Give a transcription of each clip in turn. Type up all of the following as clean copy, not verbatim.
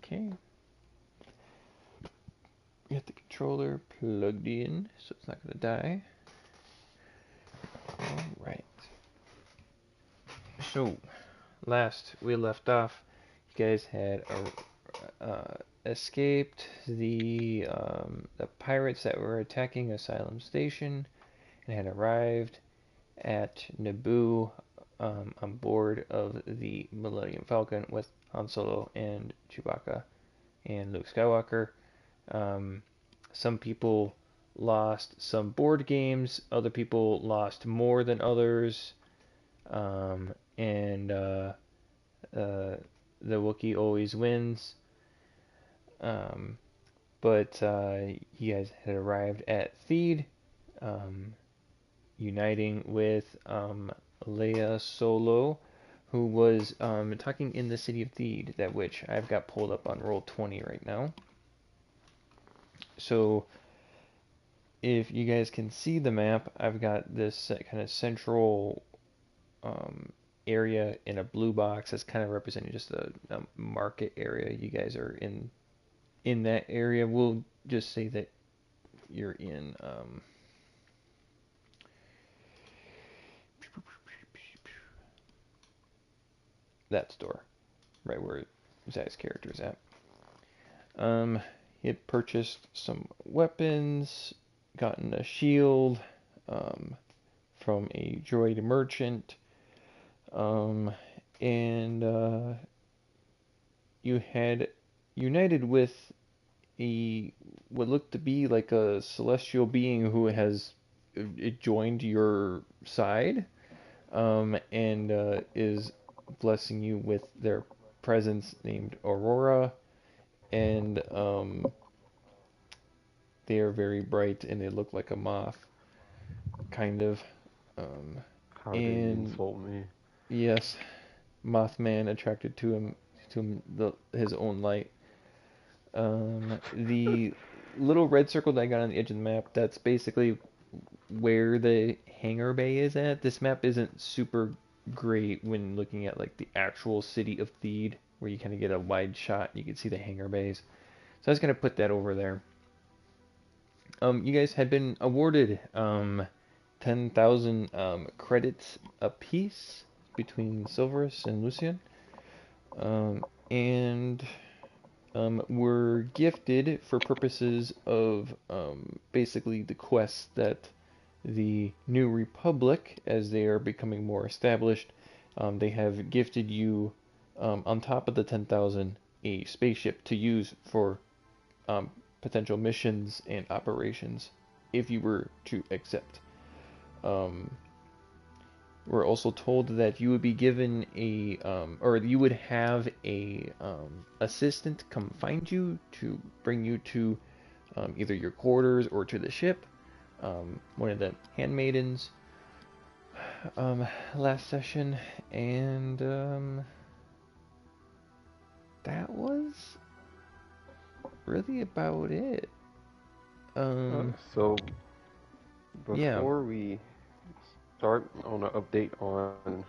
Okay. Get the controller plugged in so it's not going to die. Alright. So, last we left off, you guys had escaped the pirates that were attacking Asylum Station and had arrived at Naboo on board of the Millennium Falcon with Han Solo and Chewbacca and Luke Skywalker. Some people lost some board games, other people lost more than others, and the Wookiee always wins. But you guys had arrived at Theed, uniting with Leia Solo, who was talking in the city of Theed, that which I've got pulled up on Roll20 right now. So if you guys can see the map, I've got this kind of central area in a blue box that's kind of representing just a market area. You guys are in that area. We'll just say that you're in that store, right where Zach's character is at. He had purchased some weapons, gotten a shield from a droid merchant, and you had united with what looked to be like a celestial being who has joined your side, and is blessing you with their presence, named Aurora, and they are very bright and they look like a moth, kind of. How did he insult me? Yes, Mothman attracted to his own light. The little red circle that I got on the edge of the map, that's basically where the hangar bay is at. This map isn't super great when looking at like the actual city of Theed, where you kind of get a wide shot. You can see the hangar bays. So I was gonna put that over there. You guys had been awarded 10,000 credits apiece between Silverus and Lucian, and were gifted for purposes of basically the quests that the New Republic, as they are becoming more established, they have gifted you, on top of the 10,000, a spaceship to use for potential missions and operations if you were to accept. We're also told that you would be given or you would have a assistant come find you to bring you to either your quarters or to the ship. One of the handmaidens last session, and that was really about it. So Yeah. before we start on an update on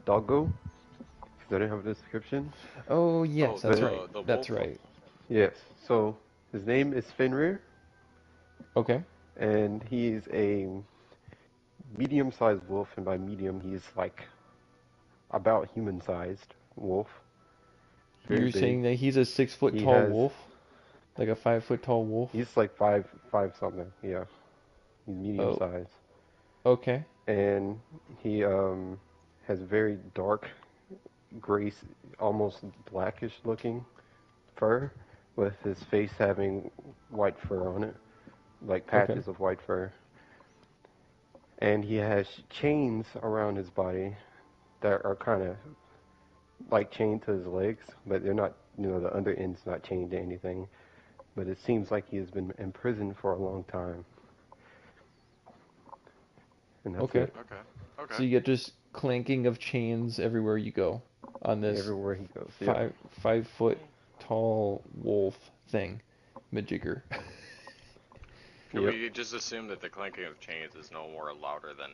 Doggo, because I didn't have a description. Oh yes, that's right. The That's wolf. right. Yes. So his name is Fenrir, Okay. and he's a medium-sized wolf, and by medium he's like about human-sized wolf. Very You're big. saying that he's a 6 foot He tall has. wolf, like a 5 foot tall wolf? He's like five something. Yeah. He's Oh, medium-sized, okay. and he has very dark gray, almost blackish-looking fur, with his face having white fur on it, like Okay. patches of white fur. And he has chains around his body that are kind of like chained to his legs, but they're not, the under end's not chained to anything. But it seems like he has been imprisoned for a long time. And that's Okay. it. Okay. So you get just clanking of chains everywhere you go on this Everywhere he goes. Yep. five foot tall wolf thing, majigger. Can Yep. we just assume that the clanking of chains is no more louder than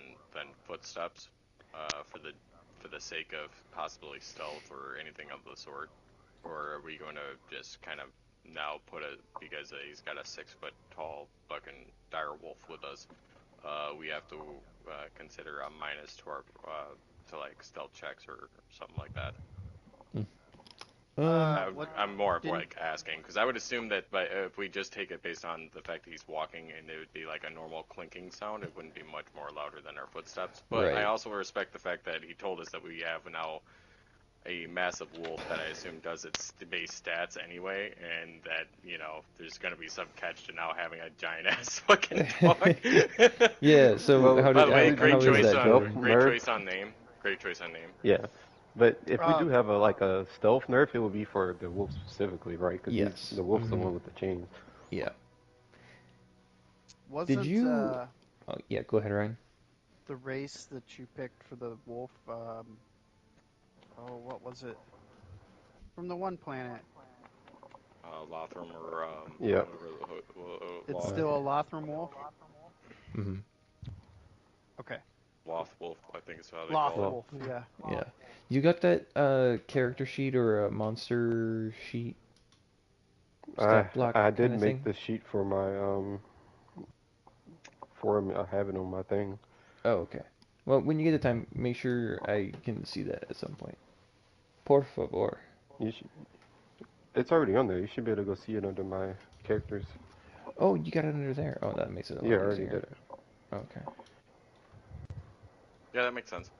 footsteps, for the sake of possibly stealth or anything of the sort? or are we going to just kind of now put it because he's got a 6 foot tall fucking dire wolf with us? We have to consider a minus to our to like stealth checks or something like that. What I'm more of didn't like asking because I would assume that if we just take it based on the fact that he's walking and it would be like a normal clinking sound, it wouldn't be much more louder than our footsteps. But I Right. also respect the fact that he told us that we have now a massive wolf that I assume does its base stats anyway, and that there's gonna be some catch to now having a giant ass fucking dog. Yeah. So Well, how By did the way, if we how great do is a choice that, on stealth Jordan? great nerf, choice on name. Great choice on name. yeah. But if we do um have a stealth nerf, it would be for the wolf specifically, right? Because Yes. the wolf's the one with the chains. Yeah. Did wasn't you? Oh, yeah. Go ahead, Ryan. the race that you picked for the wolf oh, what was it? From the one planet. Lothram or Yeah. It's Loth still a Lothram wolf? Mm-hmm. Okay. Loth Wolf, I think is how they Loth call it. Well, wolf, yeah. Yeah. You got that character sheet or a monster sheet I stat block I kind did of make thing? the sheet for my for him. I have it on my thing. Oh, okay. Well, when you get the time, make sure I can see that at some point. Por favor. You should, it's already on there. You should be able to go see it under my characters. Oh, you got it under there. Oh, that makes it a Yeah, I lot already easier. did it. Okay. Yeah, that makes sense.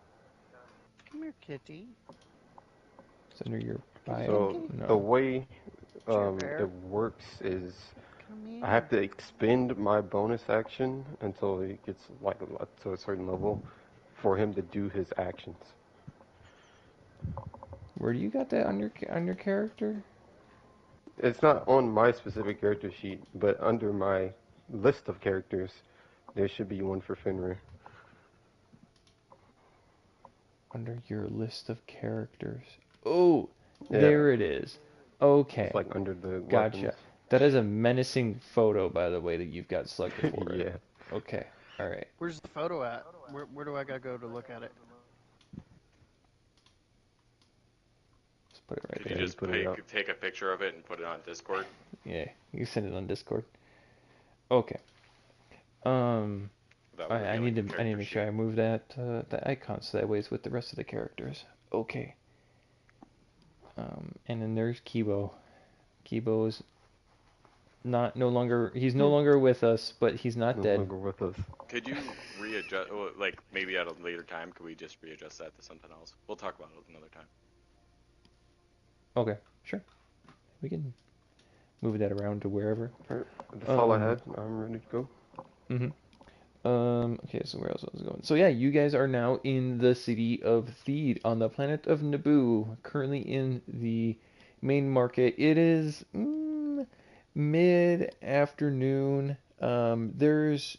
Come here, kitty. It's under your Come here, bio? So kitty. the No. way Chair it bear. works is Come I have here. to expend my bonus action until he gets like to a certain level for him to do his actions. Where do you got that on your character? It's not on my specific character sheet, but under my list of characters, there should be one for Fenrir. Under your list of characters. Oh, Yeah, there it is. it's Okay. like under the weapons. Gotcha. That is a menacing photo, by the way, that you've got selected for it. Yeah. Okay. All right. Where's the photo at? Where do I gotta go to look at it? Let's put it right Could Yeah, you there. he just put it up. take a picture of it and put it on Discord? Yeah, you send it on Discord. Okay. Um, That would I be need like a to character make sheet. sure I move that icon so that way it's with the rest of the characters. Okay. And then there's Kibo. Kibo is no longer he's no longer with us, but he's not No dead. longer with us. Could you readjust, like maybe at a later time, could we just readjust that to something else? We'll talk about it another time. Okay, sure. We can move that around to wherever. Alright, that's all I Um, had. I'm ready to go. Mhm. Okay, so where else was I going? So yeah, you guys are now in the city of Theed on the planet of Naboo, currently in the main market. It is mid-afternoon. There's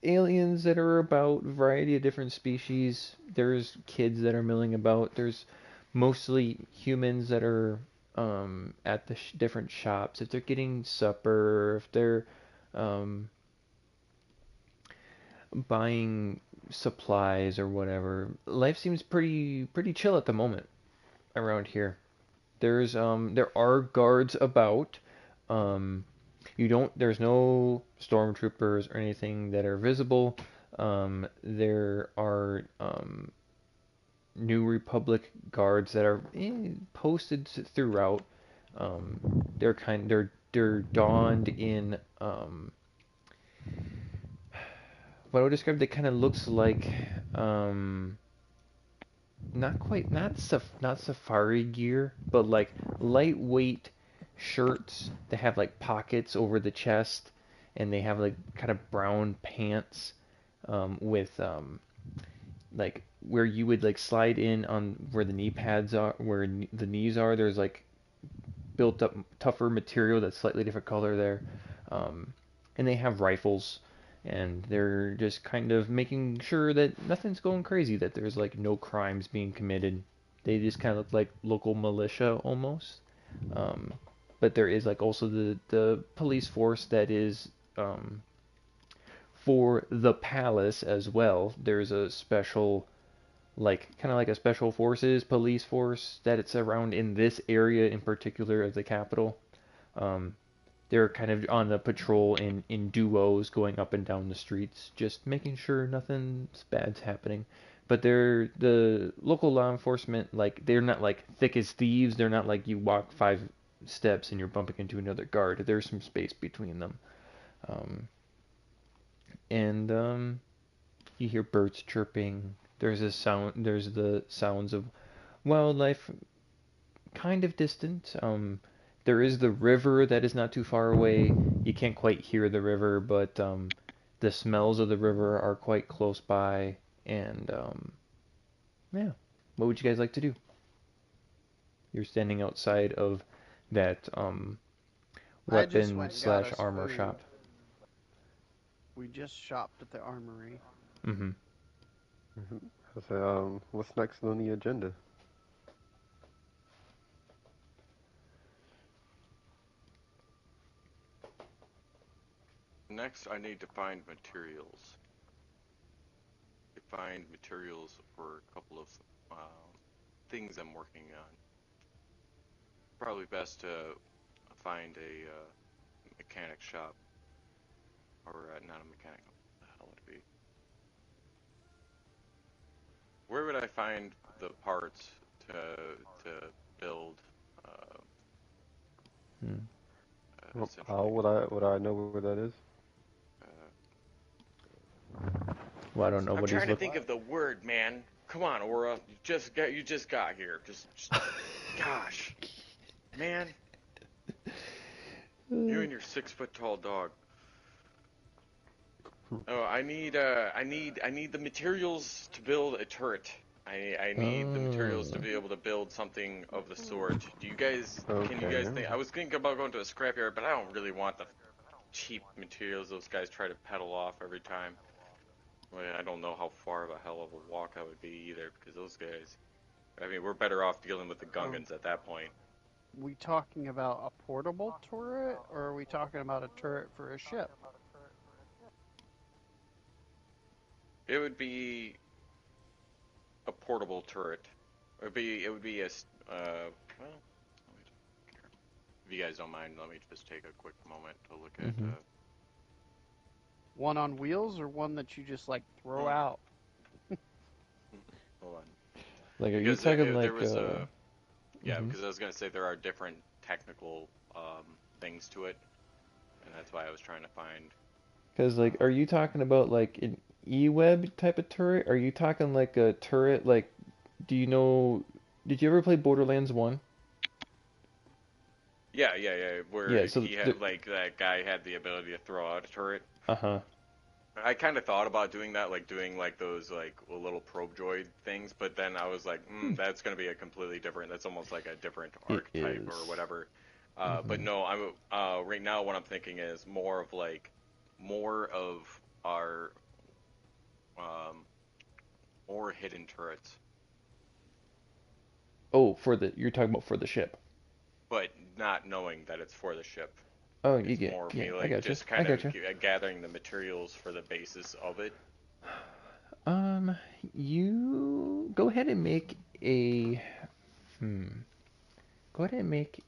aliens that are about, a variety of different species. There's kids that are milling about. There's mostly humans that are at the different shops. If they're getting supper, if they're um, buying supplies or whatever. Life seems pretty chill at the moment around here. There are guards about. Um, there's no stormtroopers or anything that are visible. There are New Republic guards that are posted throughout. Um, they're donned in what I would describe that kind of looks like not quite not safari gear, but like lightweight shirts that have like pockets over the chest, and they have like kind of brown pants with like where you would like slide in on where the knee pads are, where the knees are. There's like built up tougher material that's slightly different color there, and they have rifles. And they're just kind of making sure that nothing's going crazy, that there's like no crimes being committed. They just kind of look like local militia almost. Um, but there is like also the police force that is for the palace as well. There's a special like kind of like a special forces police force that it's around in this area in particular of the capital. Um, they're kind of on the patrol in duos going up and down the streets, just making sure nothing bad's happening. But they're the local law enforcement, like they're not like thick as thieves. They're not like you walk 5 steps and you're bumping into another guard. There's some space between them. Um, and you hear birds chirping. There's a sound. There's the sounds of wildlife, kind of distant. There is the river that is not too far away. You can't quite hear the river, but the smells of the river are quite close by. And yeah, what would you guys like to do? You're standing outside of that I just weapon went and got slash us armor food. shop. We just shopped at the armory. Mm-hmm. I said, what's next on the agenda? Next, I need to find materials. Find materials for a couple of things I'm working on. Probably best to find a mechanic shop, or not a mechanic. What the hell would it be? Where would I find the parts to build? Hmm. How Essentially, would I know where that is? Well, I don't know I'm what he's trying to looking. think of the word, man. Come on, Aura. You just got here. Just gosh, man. You and your 6 foot tall dog. Oh, I need the materials to build a turret. I need the materials to Oh. be able to build something of the sort. Can you Okay. guys think? I was thinking about going to a scrapyard, but I don't really want the cheap materials those guys try to peddle off every time. Well, I don't know how far of a hell of a walk that would be either, because those guys. I mean, we're better off dealing with the Gungans at that point. We talking about a portable turret, or are we talking about a turret for a ship? It would be a portable turret. It would be a well. If you guys don't mind, let me just take a quick moment to look at. Mm-hmm. One on wheels, or one that you just like throw Hmm. out? Hold on. Like, are you Because talking there like was a yeah. Mm-hmm. Because I was gonna say there are different technical things to it, and that's why I was trying to find. Because, like, are you talking about, like, an E-web type of turret? Are you talking, like, a turret, like, do you know... Did you ever play Borderlands 1? Yeah. Yeah, Where so... he had like that guy had the ability to throw out a turret. Uh-huh. I kind of thought about doing that, like doing like those like little probe droid things, but then I was like, that's gonna be a completely different. That's almost like a different It archetype or is. whatever. But Mm-hmm. no, I'm right now what I'm thinking is more of our um, more hidden turrets, Oh, you're talking about for the ship. but not knowing that it's for the ship. Oh, you It's get... more of Yeah, me I like gotcha. just I kind of gotcha. gathering the materials for the basis of it. Um, you... Go ahead and make a... Hmm. Go ahead and make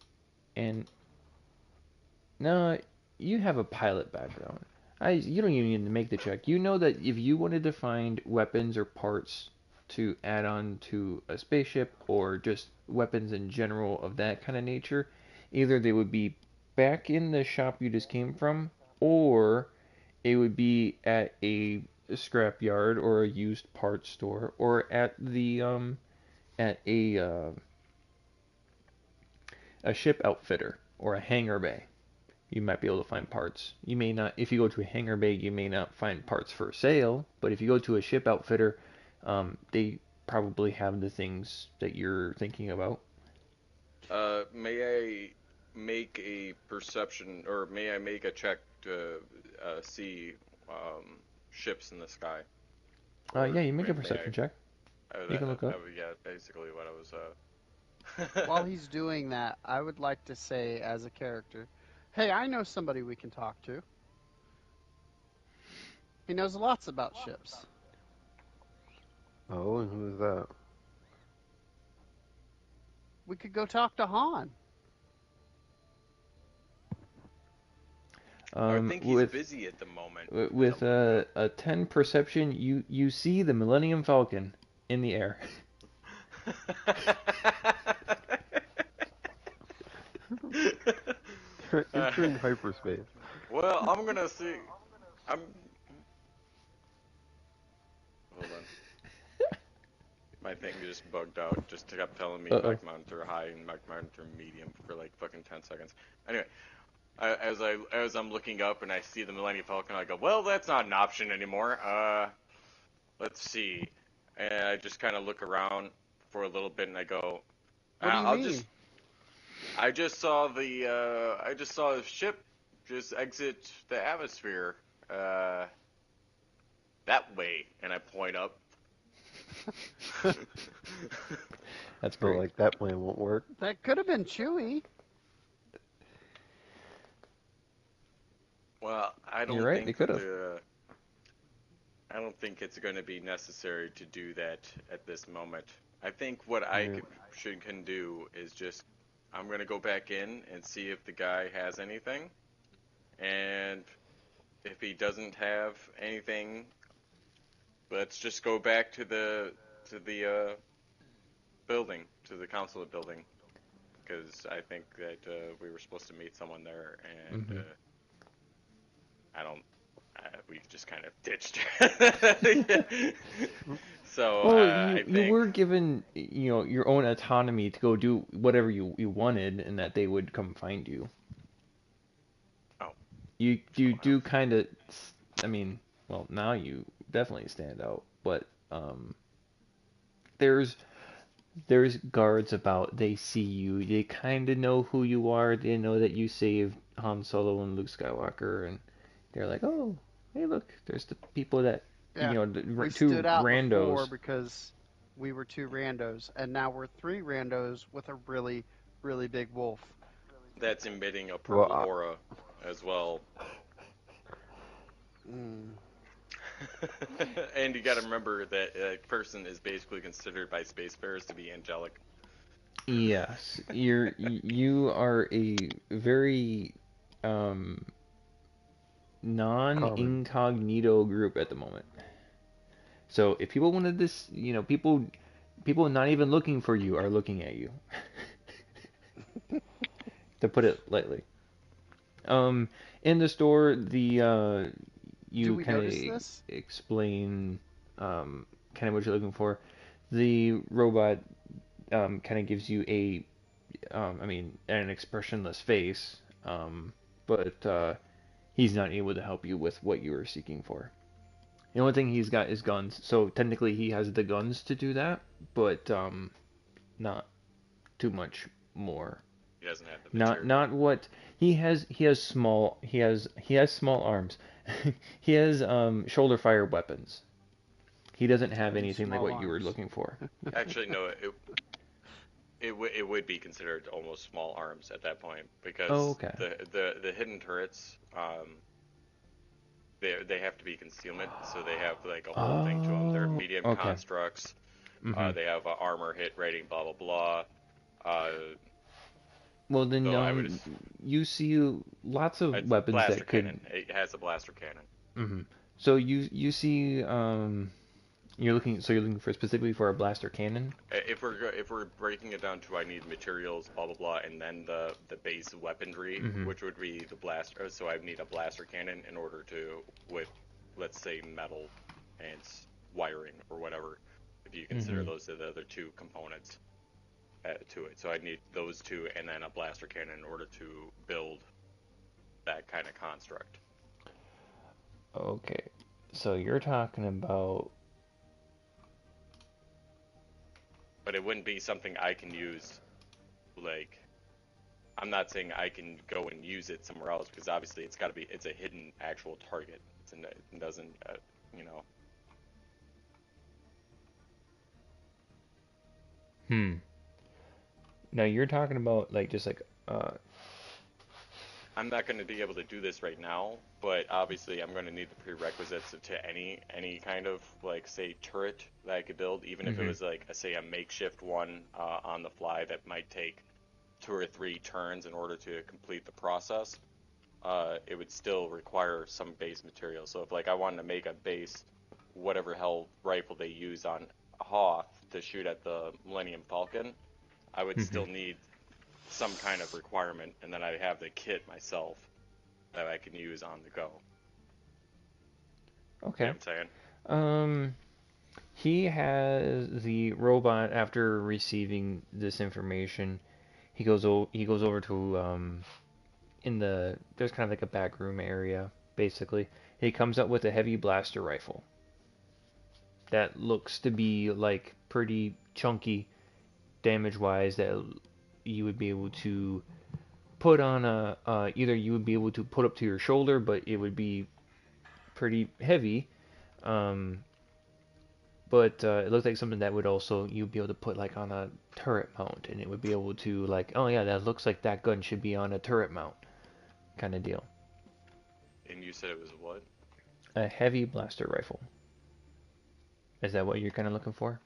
an... No, you have a pilot background. You don't even need to make the check. You know that if you wanted to find weapons or parts to add on to a spaceship or just weapons in general of that kind of nature, either they would be back in the shop you just came from, or it would be at a scrap yard or a used parts store, or at the at a ship outfitter or a hangar bay. You might be able to find parts. You may not, if you go to a hangar bay, you may not find parts for sale, but if you go to a ship outfitter, they probably have the things that you're thinking about. May I make a perception, or may I make a check to see ships in the sky? Or Yeah, you make a perception check. You can look up. Yeah, basically what I was. While he's doing that, I would like to say as a character, hey, I know somebody we can talk to. He knows lots about ships. Oh, and who is that? We could go talk to Han. I would think he's With busy at the moment. with a 10 perception, you see the Millennium Falcon in the air. Entering hyperspace. Well, I'm gonna see. I'm. Hold on. My thing just bugged out. Just kept telling me Uh-oh. Mech Monitor high and Mech Monitor medium for like fucking 10 seconds. Anyway, as I'm looking up and I see the Millennium Falcon, I go, well, that's not an option anymore. Let's see. And I just kind of look around for a little bit and I go, What do you I'll mean? just. I just saw the ship just exit the atmosphere. That way, and I point up. That's So great. like that plan won't work. That could have been Chewie. Well, You're right. They could have. I don't think it's going to be necessary to do that at this moment. I think what I Yeah. can do is just I'm going to go back in and see if the guy has anything, and if he doesn't have anything, let's just go back to the building, to the consulate building, because I think that we were supposed to meet someone there, and Hmm. I don't. We just kind of ditched. So Well, I you think. were given your own autonomy to go do whatever you wanted, and that they would come find you. Oh, You fair enough. do kind of. I mean, well, now you definitely stand out, but there's there's guards about. They see you. They kind of know who you are. They know that you saved Han Solo and Luke Skywalker, and they're like, oh, hey, look, there's the people that Yeah. We two stood out before randos. because we were two randos, and now we're three randos with a really, really big wolf. That's emitting a Well, purple aura as well. Mm. And you got to remember that a person is basically considered by spacefarers to be angelic. Yes, you are a very um, common. non-incognito group at the moment. So if people wanted this, people not even looking for you are looking at you, to put it lightly. Um, in the store, Do you we kind notice of this? explain kind of what you're looking for. The robot kind of gives you I mean, an expressionless face, but he's not able to help you with what you were seeking for. The only thing he's got is guns, so technically he has the guns to do that, but not too much more. He doesn't have the Not material. not what he has. He has small arms. He has shoulder fire weapons. He doesn't have And anything like small what you were arms. looking for. Actually, no. It would be considered almost small arms at that point Oh, because okay. the hidden turrets they have to be concealment, so they have like a whole thing to them. They're Oh, medium okay. constructs. Mhm. They have a armor hit rating, blah blah blah. Uh, Well, then, so you see lots of it's a weapons blaster that could. cannon. It has a blaster cannon. Mhm. So you see you're looking for specifically for a blaster cannon. If we're breaking it down to I need materials, blah blah blah, and then the base weaponry, Mhm. which would be the blaster. So I need a blaster cannon in order to with, let's say, metal and wiring or whatever. If you consider Mhm. those are the other two components to it, so I need those two and then a blaster cannon in order to build that kind of construct. Okay. So you're talking about. But it wouldn't be something I can use like I'm not saying I can go and use it somewhere else because obviously it's a hidden actual target. It doesn't you know Hmm. Now you're talking about like just like I'm not going to be able to do this right now, but obviously I'm going to need the prerequisites to any kind of like say turret that I could build, even if it Mm-hmm. was like say a makeshift one on the fly that might take 2 or 3 turns in order to complete the process. It would still require some base material. So if like I wanted to make a base, whatever hell rifle they use on Hoth to shoot at the Millennium Falcon, I would Mm-hmm. still need some kind of requirement, and then I have the kit myself that I can use on the go. You know Okay. what I'm saying? Um, he has the robot after receiving this information. He goes over to in the there's kind of like a back room area basically. He comes up with a heavy blaster rifle that looks to be like pretty chunky damage wise that you would be able to put on a either you would be able to put up to your shoulder, but it would be pretty heavy. Um, but it looked like something that would also you'd be able to put like on a turret mount, and it would be able to like, oh yeah, that looks like that gun should be on a turret mount, kind of deal. And you said it was what? A heavy blaster rifle. Is that what you're kind of looking for?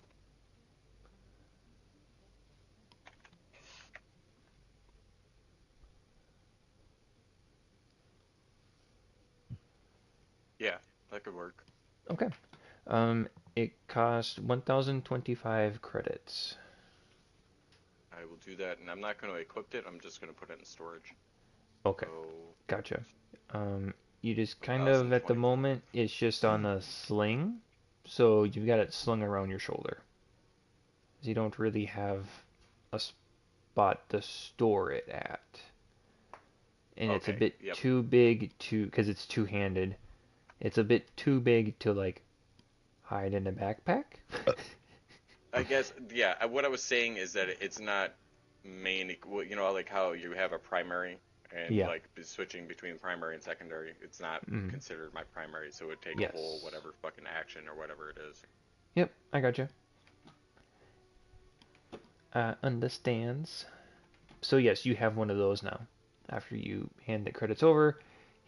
Yeah, that could work. Okay. It cost 1,025 credits. I will do that, and I'm not going to equip it. I'm just going to put it in storage. Okay, So gotcha. You just kind of at the 1,025. moment it's just on a sling, so you've got it slung around your shoulder. You don't really have a spot to store it at, and it's a Okay. bit Yep. too big to because it's two-handed. It's a bit too big to like hide in a backpack. I guess. Yeah. What I was saying is that it's not main. You know, like how you have a primary and Yeah. like switching between primary and secondary. It's not Mm. considered my primary, so it would take a whole Yes. whatever fucking action or whatever it is. Yep, I gotcha. Understands. So yes, you have one of those now. After you hand the credits over,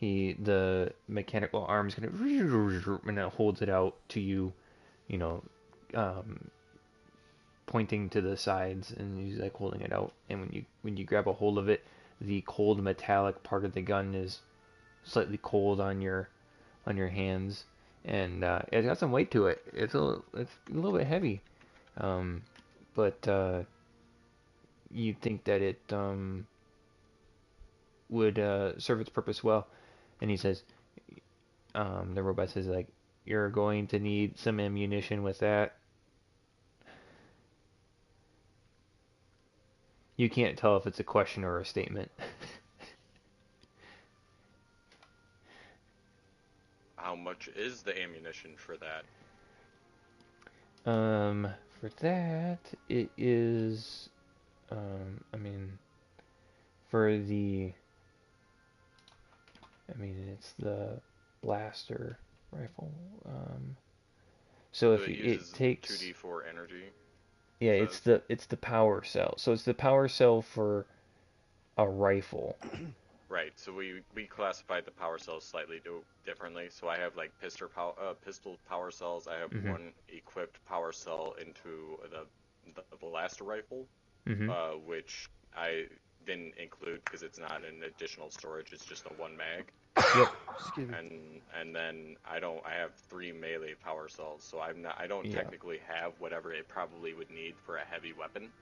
the mechanical arm's gonna and it holds it out to you, you know, um, pointing to the sides, and he's like holding it out. And when you grab a hold of it, the cold metallic part of the gun is slightly cold on your hands, and it's got some weight to it. It's a little bit heavy, um, but you'd think that it would serve its purpose well. And he says, the robot says like, you're going to need some ammunition with that. You can't tell if it's a question or a statement. How much is the ammunition for that? For that, it is, I mean, for the, I mean, it's the blaster rifle. So So if it it uses takes, 2d4 energy. yeah, It says. it's the power cell. So it's the power cell for a rifle. Right. So we classified the power cells slightly differently. So I have like pistol power cells. I have Mhm. one equipped power cell into the blaster rifle, Mhm. which I didn't include because it's not an additional storage. It's just a one mag. Yep. Excuse me. And then I have 3 melee power cells. So I don't Yeah. technically have whatever it probably would need for a heavy weapon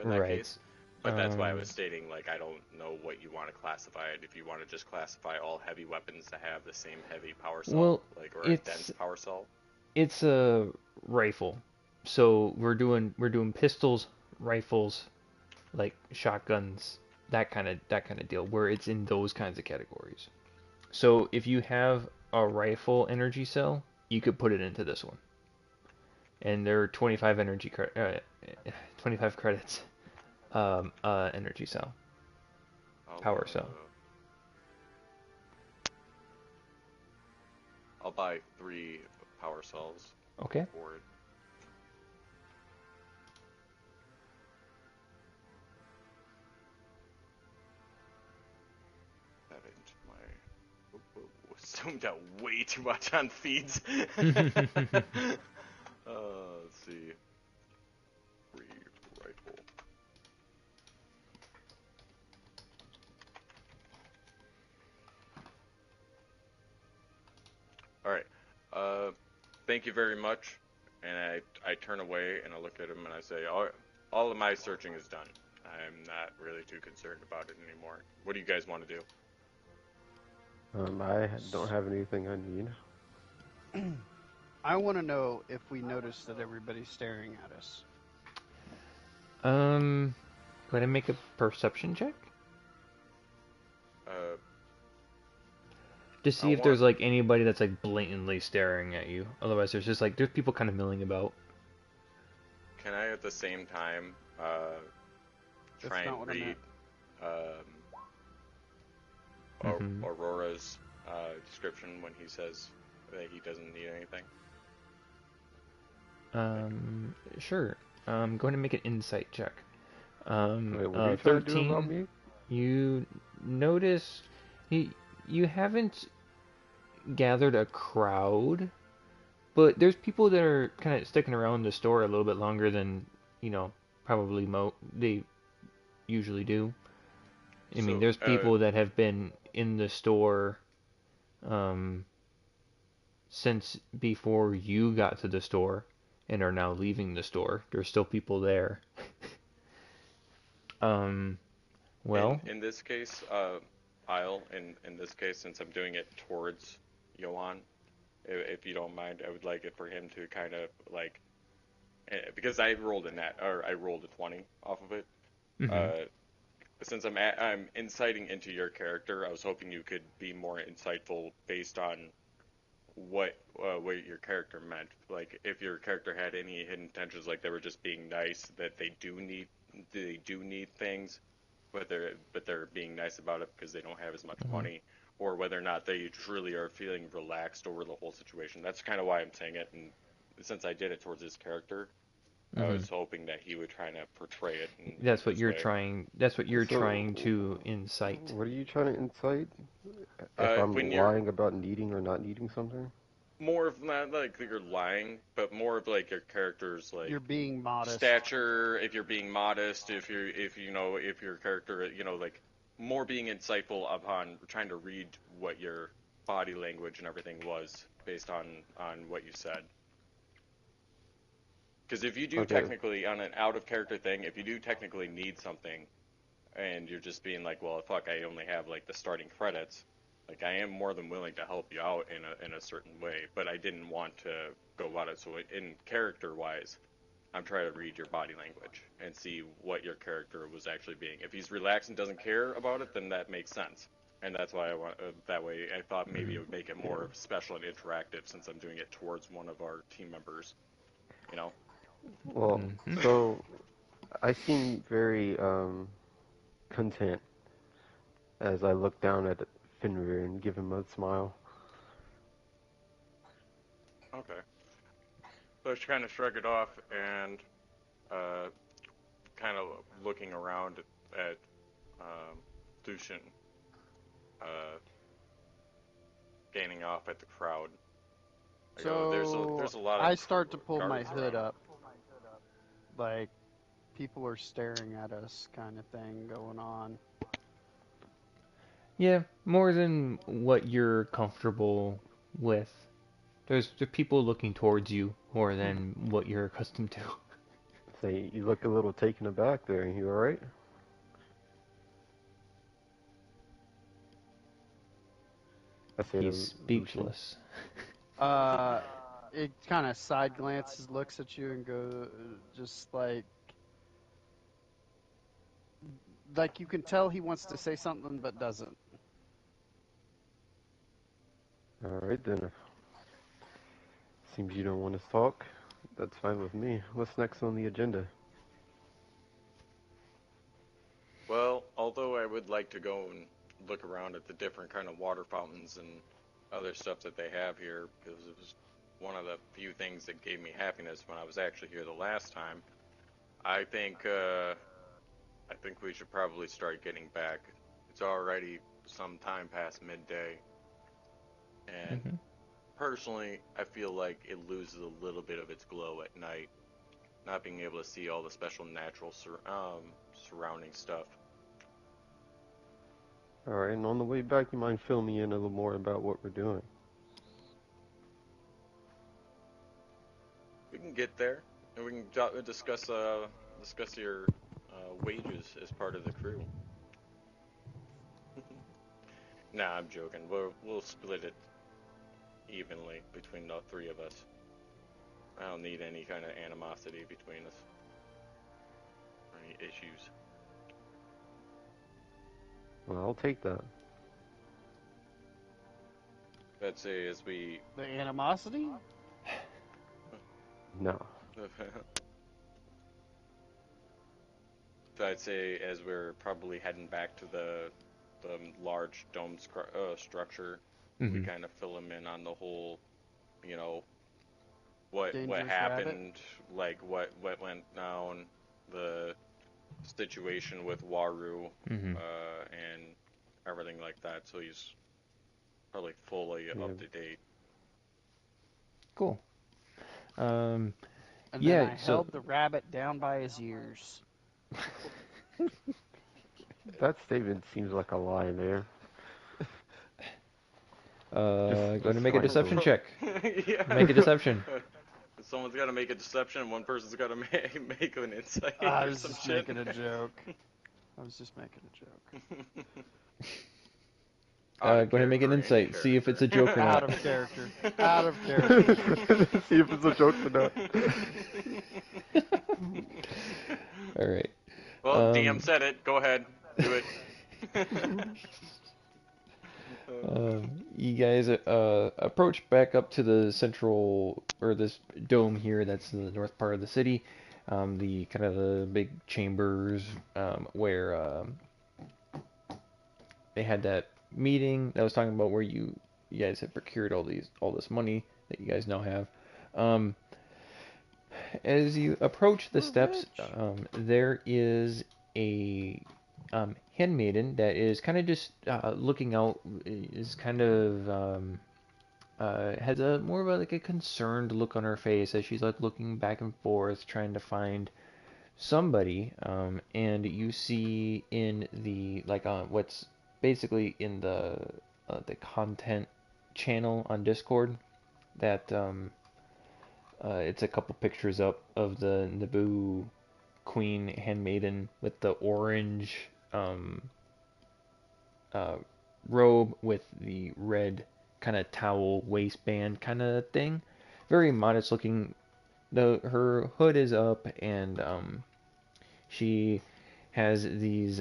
in that Right. case. But that's why I was stating, like, I don't know what you want to classify it. If you want to just classify all heavy weapons to have the same heavy power cell, Well, like, or a dense it's power cell. it's a rifle. So we're doing pistols, rifles, like shotguns, that kind of deal, where it's in those kinds of categories. So if you have a rifle energy cell, you could put it into this one, and there are 25 credits. Energy cell, I'll, power cell. I'll buy 3 power cells Okay. for it. that into my. Zoomed out way too much on feeds. Let's see. Free rifle. All right. Thank you very much. And I turn away and I look at him and I say, all of my searching is done. I'm not really too concerned about it anymore. What do you guys want to do? I don't have anything I need. I want to know if we notice that everybody's staring at us. Go ahead and make a perception check Uh, to see if there's like anybody that's like blatantly staring at you. Otherwise, there's people kind of milling about. Can I at the same time try and read Aurora's description when he says that he doesn't need anything? Sure. Go ahead and make an insight check. Wait, what are you trying 13. to do about me? You notice you haven't gathered a crowd, but there's people that are kind of sticking around the store a little bit longer than probably they usually do. I mean, there's people that have been in the store since before you got to the store and are now leaving the store. There's still people there. Well, in this case, in this case, since I'm doing it towards Yohan, if you don't mind, I would like it for him to kind of like, because I rolled I rolled a 20 off of it. mm-hmm. Since I'm inciting into your character, I was hoping you could be more insightful based on what your character meant. Like if your character had any hidden intentions, like they were just being nice, that they do need things, but they're being nice about it because they don't have as much money, or whether or not they truly are feeling relaxed over the whole situation. That's kind of why I'm saying it, and since I did it towards his character, I was hoping that he would try to portray it. That's what you're trying to incite. What are you trying to incite? If I'm lying about needing or not needing something? More of not like you're lying, but more of like your character's like you're being modest stature. If you're being modest, if your character like more being insightful upon trying to read what your body language and everything was based on what you said. Because if you do technically on an out of character thing, if you do technically need something, and you're just being like, well, fuck, I only have like the starting credits. Like, I am more than willing to help you out in a certain way, but I didn't want to go about it. So in character-wise, I'm trying to read your body language and see what your character was actually being. If he's relaxed and doesn't care about it, then that makes sense. And that's why I want that way. I thought maybe it would make it more special and interactive since I'm doing it towards one of our team members. Well, so I seem very content as I look down at Fenrir and give him a smile. Okay. So I kind of shrug it off and kind of looking around at Dushin gaining off at the crowd. There's a lot of I start to pull my hood up. Like, people are staring at us kind of thing going on. Yeah, more than what you're comfortable with. There's people looking towards you more than what you're accustomed to. Say, you look a little taken aback there. You alright? He's speechless. It kind of side glances, looks at you, and go just like you can tell he wants to say something but doesn't. Alright then. Seems you don't want to talk. That's fine with me. What's next on the agenda? Well, although I would like to go and look around at the different kind of water fountains and other stuff that they have here, because it was one of the few things that gave me happiness when I was actually here the last time, I think we should probably start getting back. It's already some time past midday, and Hmm. personally, I feel like it loses a little bit of its glow at night, not being able to see all the special natural surrounding stuff. All right, and on the way back, you mind fill me in a little more about what we're doing? We can get there, and we can discuss your wages as part of the crew. Nah, I'm joking. We'll split it evenly between the three of us. I don't need any kind of animosity between us or any issues. Well, I'll take that. Let's say as we The animosity? No. So I'd say as we're probably heading back to the large dome structure, we Hmm. kind of fill him in on the whole, you know, what Dangerous rabbit? happened, like what went down, the situation with Waru, Hmm. and everything like that. So he's probably fully Yeah. up to date. Cool. Um, And then yeah. I So, held the rabbit down by his ears. That statement seems like a lie there. going to Just make a like deception the, check. Yeah. Make a deception. Someone's got to make a deception. One person's got to make an insight I or was some just shit. making a joke. I was just making a joke. Go ahead and make an insight. See if it's a joke or Out not. of character. Out of character. see if it's a joke or not. All right. Well, DM said it. Go ahead, do it. You guys approach back up to the central or this dome here. That's in the north part of the city. The kind of the big chambers where they had that meeting that was talking about where you guys had procured all this money that you guys now have. Um, as you approach the We're steps, rich. there is a handmaiden that is kind of just looking out, is kind of has a more of a, like a concerned look on her face as she's like looking back and forth, trying to find somebody. And you see in the like what's basically in the content channel on Discord that it's a couple pictures up of the Naboo queen handmaiden with the orange uh, robe with the red kind of towel waistband kind of thing. Very modest looking. Her hood is up and she has these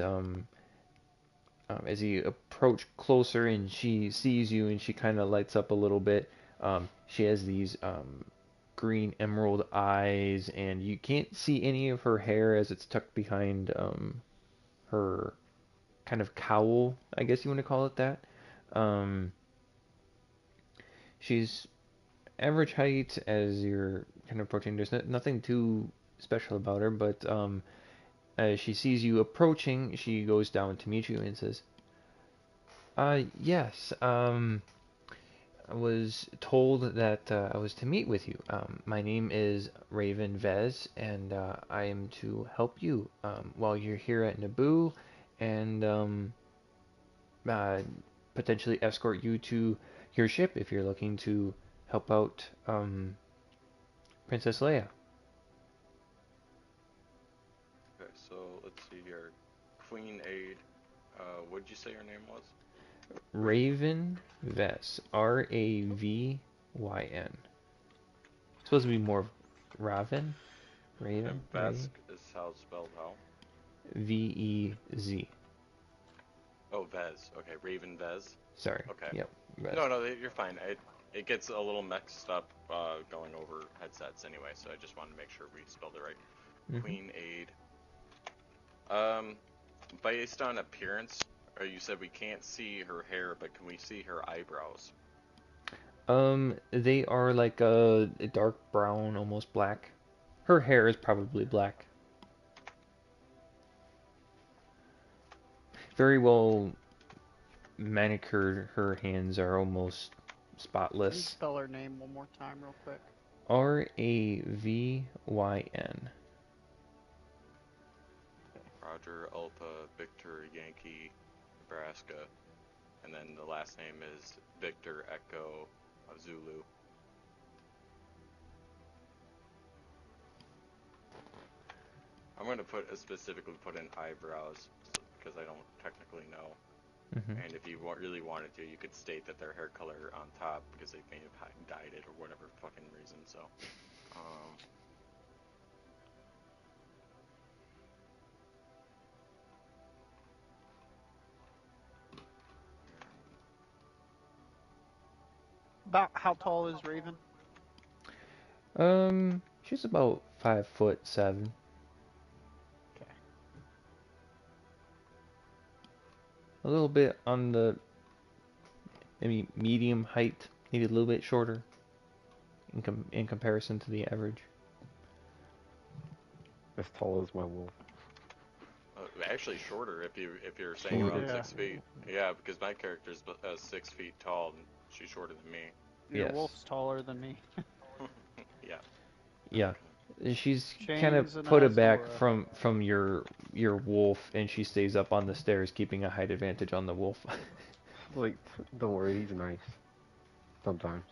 as you approach closer and she sees you and she kind of lights up a little bit. She has these green emerald eyes and you can't see any of her hair as it's tucked behind her kind of cowl, I guess you want to call it that. Um, she's average height as you're kind of approaching. There's nothing too special about her, but as she sees you approaching, she goes down to meet you and says, yes, I was told that I was to meet with you. My name is Raven Vez, and I am to help you while you're here at Naboo, and uh, potentially escort you to your ship if you're looking to help out Princess Leia. Okay, so let's see here. Queen Aid. What'd you say your name was? Raven Vez. Ravyn. Supposed to be more Raven? And Raven? Vesk is how it's spelled how? Vez. Oh, Vez. Okay, Raven Vez. Sorry. Okay. Yep. Vez. No, you're fine. It gets a little mixed up going over headsets anyway, so I just wanted to make sure we spelled it right. Mhm. Queen Aid. Based on appearance, you said we can't see her hair, but can we see her eyebrows? They are like a dark brown, almost black. Her hair is probably black. Very well manicured. Her hands are almost Can you spotless. spell her name one more time, real quick? Ravyn. Roger, Alpha, Victor, Yankee, Nebraska, and then the last name is Victor Echo Zulu. I'm going to specifically put in eyebrows because I don't technically know. Mm-hmm. And if you really wanted to, you could state that their hair color on top because they may have dyed it or whatever fucking reason. So, About how tall is Raven? She's about 5'7". Okay. A little bit on the maybe medium height, maybe a little bit shorter in comparison to the average. As tall as my wolf. actually shorter if you're saying Shorter. around Yeah. 6 feet. Yeah, because my character's 6 feet tall and she's shorter than me. Your Yes. wolf's taller than me. Yeah. Yeah. She's kind of Chains and put it back Azora. from your wolf, and she stays up on the stairs, keeping a height advantage on the wolf. Like, don't worry, he's nice. Sometimes.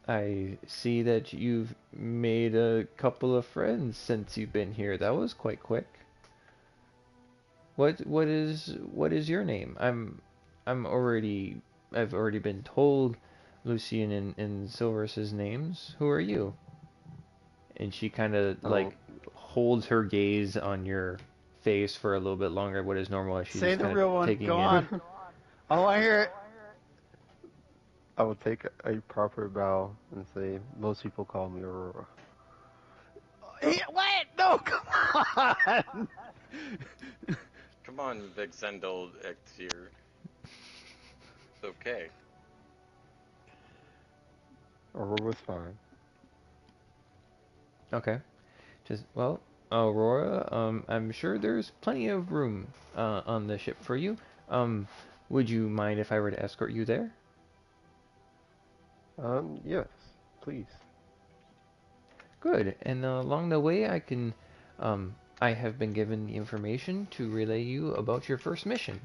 I see that you've made a couple of friends since you've been here. That was quite quick. What is your name? I've already been told Lucian and Silverus's names. Who are you? And she kind of Oh, holds her gaze on your face for a little bit longer. What is normal as she's Say just the kind real of one. taking Go in. on. I want to hear it. I would take a proper bow and say, most people call me Aurora. What? No, come on. Come on, Big Zendel here. It's okay. Aurora's fine. Okay. Just well, Aurora. I'm sure there's plenty of room on the ship for you. Would you mind if I were to escort you there? Yes, please. Good. And along the way, I have been given the information to relay you about your first mission.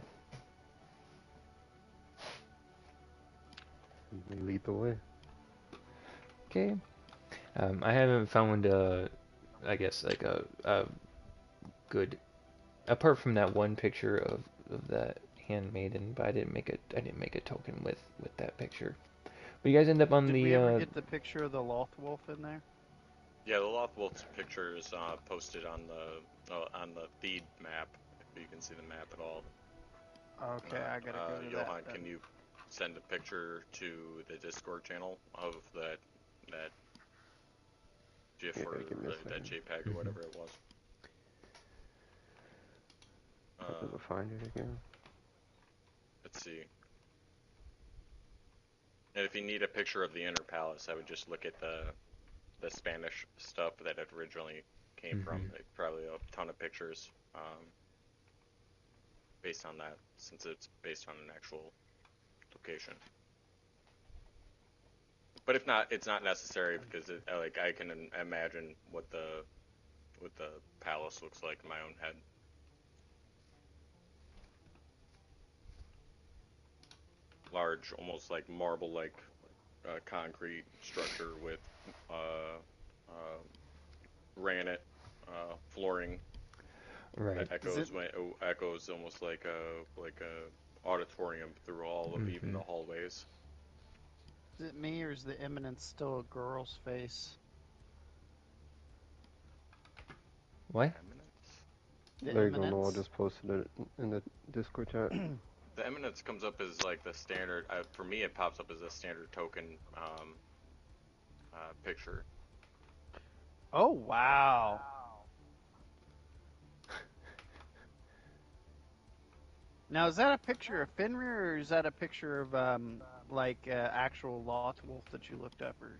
You may lead the way. Okay. I haven't found I guess like a good, apart from that one picture of that handmaiden, but I didn't make a token with that picture. But you guys end up on Did the we ever get the picture of the Loth Wolf in there? Yeah, the Lothwolf's picture is posted on the feed map. If you can see the map at all. Okay, I gotta go to Johan, that. can you send a picture to the Discord channel of that GIF Yeah, or give me a that second. JPEG or whatever it was? How to find it again? Let's see. And if you need a picture of the inner palace, I would just look at the Spanish stuff that it originally came from. Like, probably a ton of pictures based on that, since it's based on an actual location. But if not, it's not necessary because I can imagine what the palace looks like in my own head. Large, almost like marble-like concrete structure with granite flooring right. that echoes almost like a auditorium through all of even the hallways. Is it me or is the Eminence still a girl's face? What? The There you go, Eminence? Noel just posted it in the Discord chat. The eminence comes up as like the standard. For me, it pops up as a standard token picture. Oh, wow. Now, is that a picture of Fenrir or is that a picture of actual Loth Wolf that you looked up? Or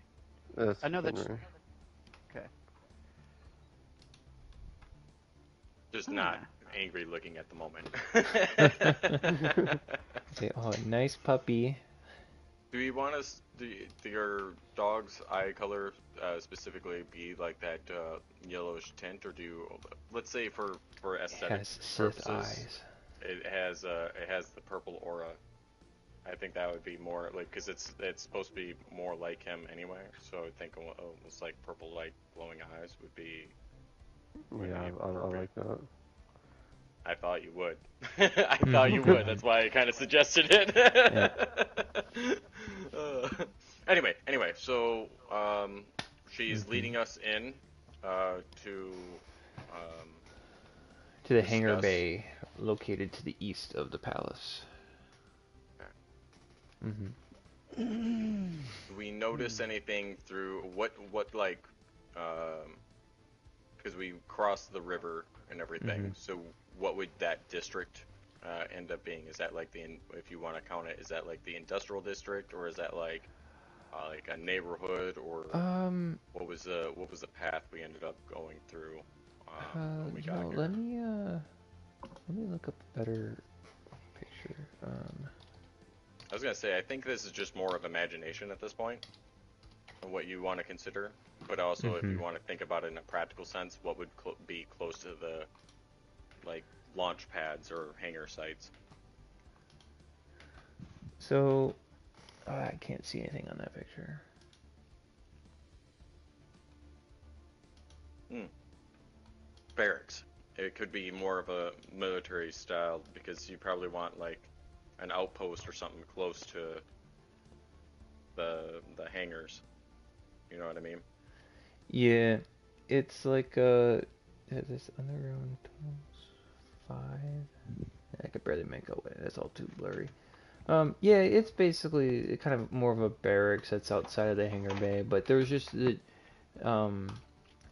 That's I know that's Fenrir. okay. Just not angry looking at the moment. Say, oh, nice puppy. Do you want us, do your dog's eye color specifically be like that yellowish tint, or let's say for It aesthetic has Sith purposes, eyes. it has the purple aura. I think that would be more like, because it's supposed to be more like him anyway. So I think almost like purple light glowing eyes would be Yeah, I appropriate. like that. I thought you would. I thought you would. That's why I kind of suggested it. Yeah. Uh, anyway, so she's leading us in to To the hangar discuss. bay located to the east of the palace. Do we notice anything through what like because we crossed the river and everything. So what would that district end up being? Is that like if you want to count it, is that like the industrial district, or is that like a neighborhood, or what was the path we ended up going through when we got here? Let me look up a better picture. I was gonna say, I think this is just more of imagination at this point, of what you want to consider. But also, if you want to think about it in a practical sense, what would be close to the like launch pads or hangar sites? So, I can't see anything on that picture. Barracks. It could be more of a military style, because you probably want like an outpost or something close to the hangars. You know what I mean? Yeah, it's like this underground tunnels 5. I could barely make out it. It's all too blurry. Yeah, it's basically kind of more of a barracks that's outside of the hangar bay, but there's just the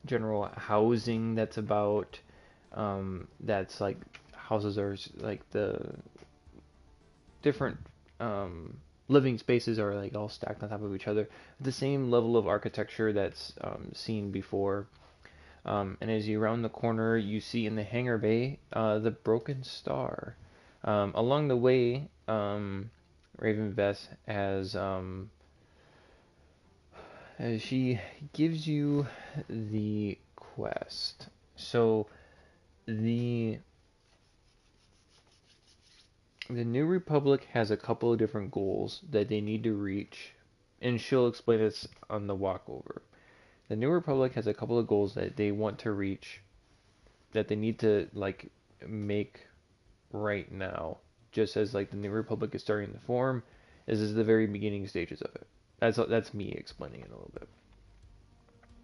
general housing that's about. That's like houses are like the different living spaces are like all stacked on top of each other. The same level of architecture that's seen before. And as you round the corner, you see in the hangar bay the Broken Star. Along the way, Raven Vess as she gives you the quest. So the New Republic has a couple of different goals that they need to reach, and she'll explain this on the walkover. The New Republic has a couple of goals that they want to reach, that they need to like make right now. Just as like the New Republic is starting to form, this is the very beginning stages of it. That's me explaining it a little bit.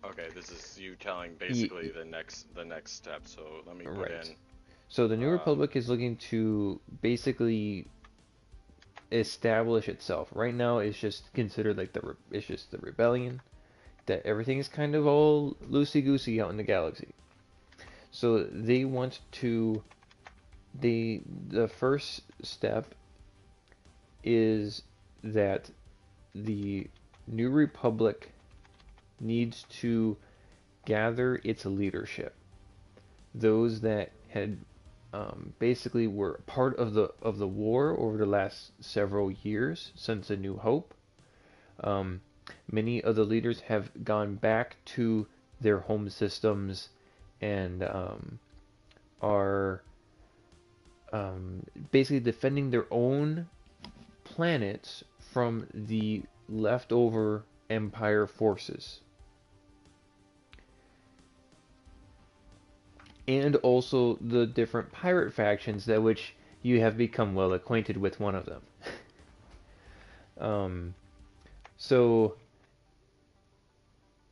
Okay, this is you telling basically the next step. So let me put Right. in. So the New Republic is looking to basically establish itself. Right now, it's just considered like it's just the rebellion. That everything is kind of all loosey goosey out in the galaxy. So they want to. The first step is that the New Republic needs to gather its leadership. Those that had basically were part of the war over the last several years since A New Hope. Many of the leaders have gone back to their home systems and are basically defending their own planets from the leftover Empire forces. And also the different pirate factions that which you have become well acquainted with one of them. So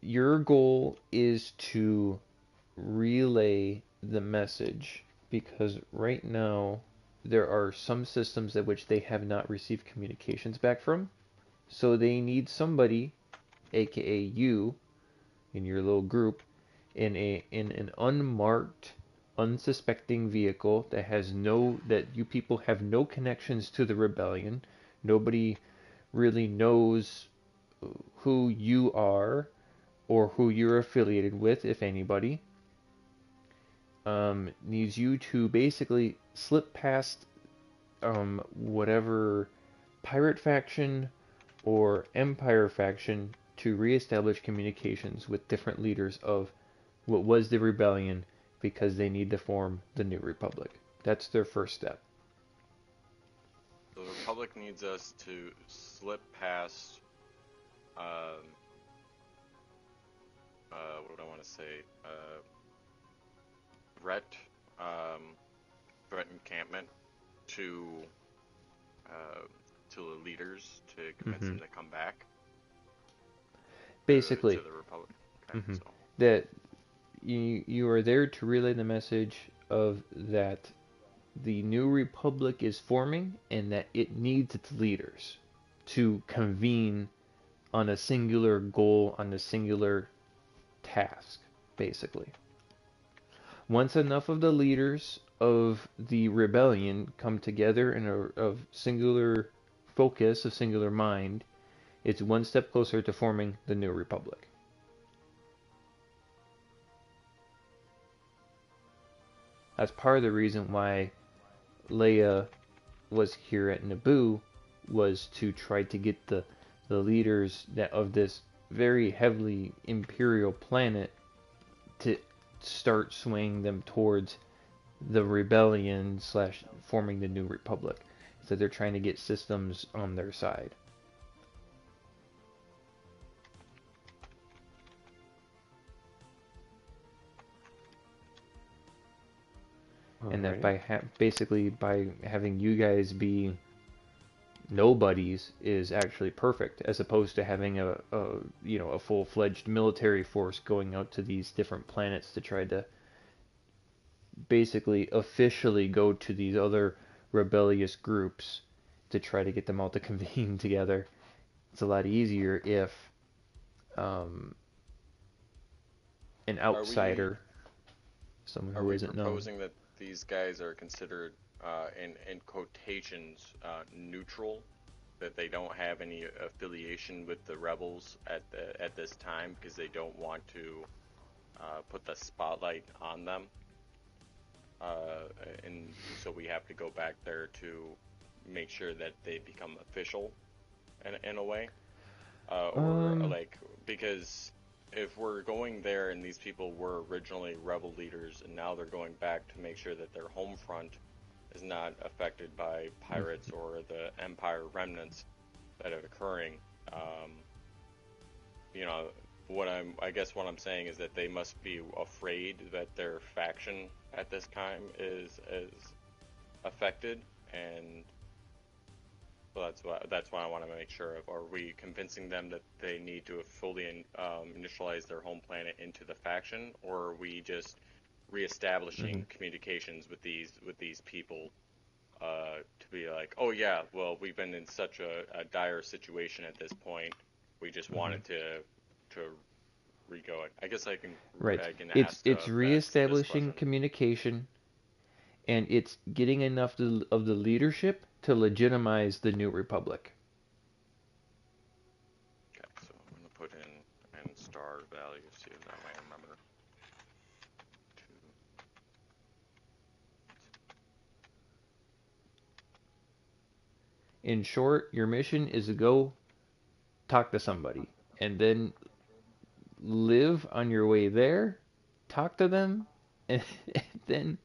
your goal is to relay the message, because right now there are some systems at which they have not received communications back from. So they need somebody, aka you, in your little group, in an unmarked, unsuspecting vehicle that you people have no connections to the rebellion. Nobody really knows who you are or who you're affiliated with, if anybody. needs you to basically slip past whatever pirate faction or empire faction to reestablish communications with different leaders of what was the rebellion because they need to form the new republic. That's their first step. The Republic needs us to slip past, what do I want to say? Threat, threat encampment to the leaders to convince them to come back. Basically, to the Republic. Okay, so. that you are there to relay the message of that the new republic is forming and that it needs its leaders to convene on a singular goal, on a singular task, basically. Once enough of the leaders of the rebellion come together in a singular focus, a singular mind, it's one step closer to forming the new republic. That's part of the reason why Leia was here at Naboo, was to try to get the leaders of this very heavily imperial planet to start swaying them towards the rebellion slash forming the new republic. So they're trying to get systems on their side. And that by basically by having you guys be nobodies is actually perfect, as opposed to having a full-fledged military force going out to these different planets to try to basically officially go to these other rebellious groups to try to get them all to convene together. It's a lot easier if an outsider, someone who isn't known. Are we proposing that these guys are considered, in quotations, neutral? That they don't have any affiliation with the rebels at this time because they don't want to put the spotlight on them? And so we have to go back there to make sure that they become official in a way, because if we're going there and these people were originally rebel leaders and now they're going back to make sure that their home front is not affected by pirates or the Empire remnants that are occurring, I guess what I'm saying is that they must be afraid that their faction at this time is affected, and well, that's why I want to make sure of. Are we convincing them that they need to fully initialize their home planet into the faction, or are we just reestablishing communications with these people to be like, oh yeah, well, we've been in such a dire situation at this point, we just wanted to re-go it. I guess I can. Right. I can It's reestablishing communication, and it's getting enough of the leadership to legitimize the new republic. Okay, so I'm gonna put in star value, see if that way I remember. In short, your mission is to go talk to somebody, and then live on your way there, talk to them, and then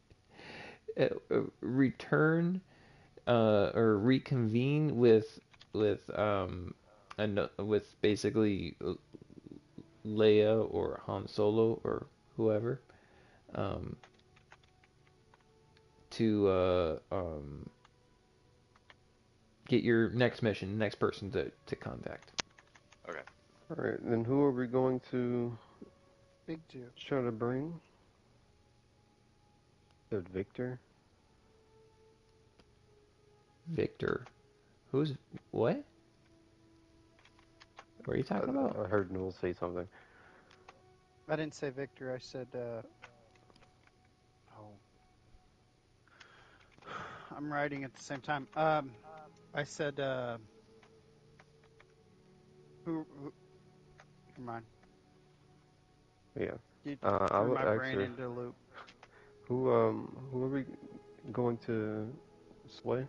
return or reconvene with basically Leia or Han Solo or whoever, to get your next mission, next person to contact. Okay. All right, then who are we going to Big Two. try to bring? The Victor? Victor. Who's what? What are you talking about? I heard Noel say something. I didn't say Victor. I said. I'm writing at the same time. I said. Who? Come on. Yeah. You I threw would my brain actually, into a loop. Who are we going to slay?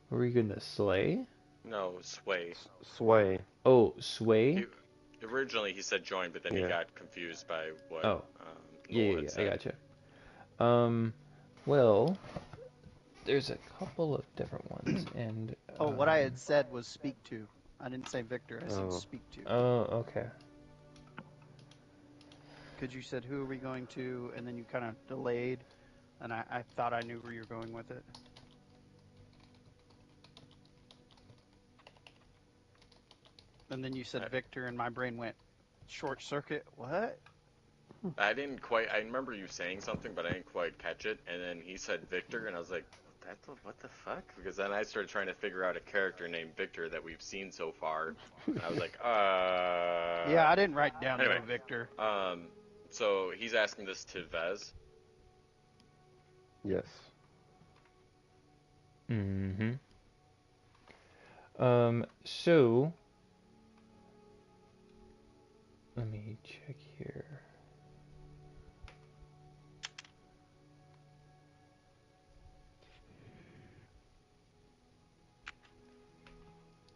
Were we gonna slay? No, Sway. Sway. Oh, sway? Originally he said join, but then he Yeah. got confused by what Oh, Noel yeah, had I said. gotcha. Well, there's a couple of different ones, and Oh, what I had said was speak to. I didn't say Victor. I said Oh. speak to. oh, okay. Because you said who are we going to, and then you kind of delayed, and I thought I knew where you're going with it. And then you said Right. Victor, and my brain went short circuit. What? I didn't quite. I remember you saying something, but I didn't quite catch it. And then he said Victor, and I was like, what the fuck? Because then I started trying to figure out a character named Victor that we've seen so far. And I was like, Yeah, I didn't write down Anyway. no Victor. So he's asking this to Vez. Yes. Mm-hmm. So let me check here.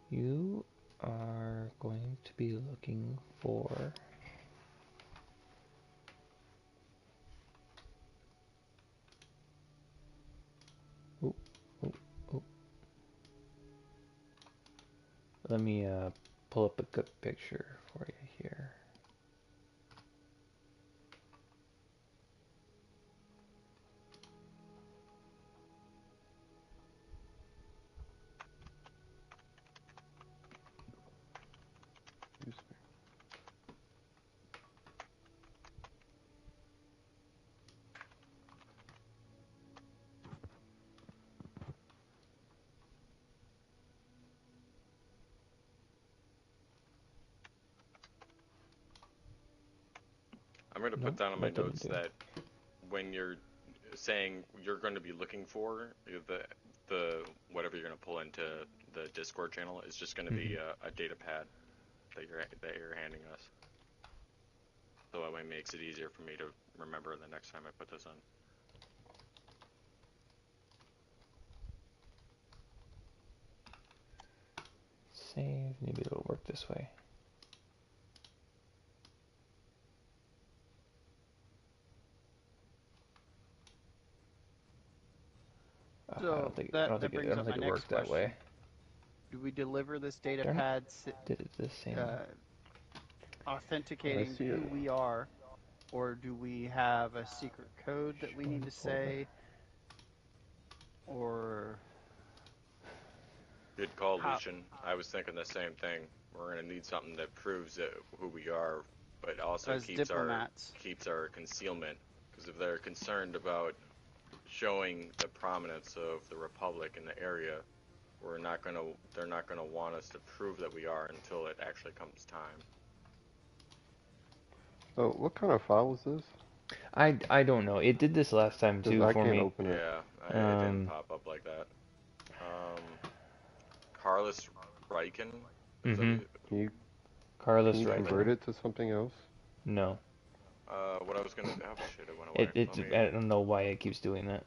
You are going to be looking for oh, oh, oh. Let me pull up a good picture for you here. Excuse me. I'm going to put Nope, down on my that didn't notes do. that when you're saying you're going to be looking for the whatever you're going to pull into the Discord channel is just going to be a data pad that you're handing us. So that way it makes it easier for me to remember the next time I put this on. Save. Maybe it'll work this way. I So don't think that it brings up my next worked that question. way. Do we deliver this data Darn it. pad Did it the same? authenticating see who it. we are, or do we have a secret code that we need to say, or Good call, how? Lucian. I was thinking the same thing. We're going to need something that proves who we are, but also As diplomats, keeps our concealment. Because if they're concerned about showing the prominence of the Republic in the area, they're not gonna want us to prove that we are until it actually comes time. Oh, what kind of file is this? I don't know. It did this last time Because too I for can't me. open it. Yeah, it didn't pop up like that. Carlos Riken? Is that Mm-hmm. Can you Carlos can you convert Riker. it to something else? No. what I was gonna... Oh shit, it went away. I don't know why it keeps doing that.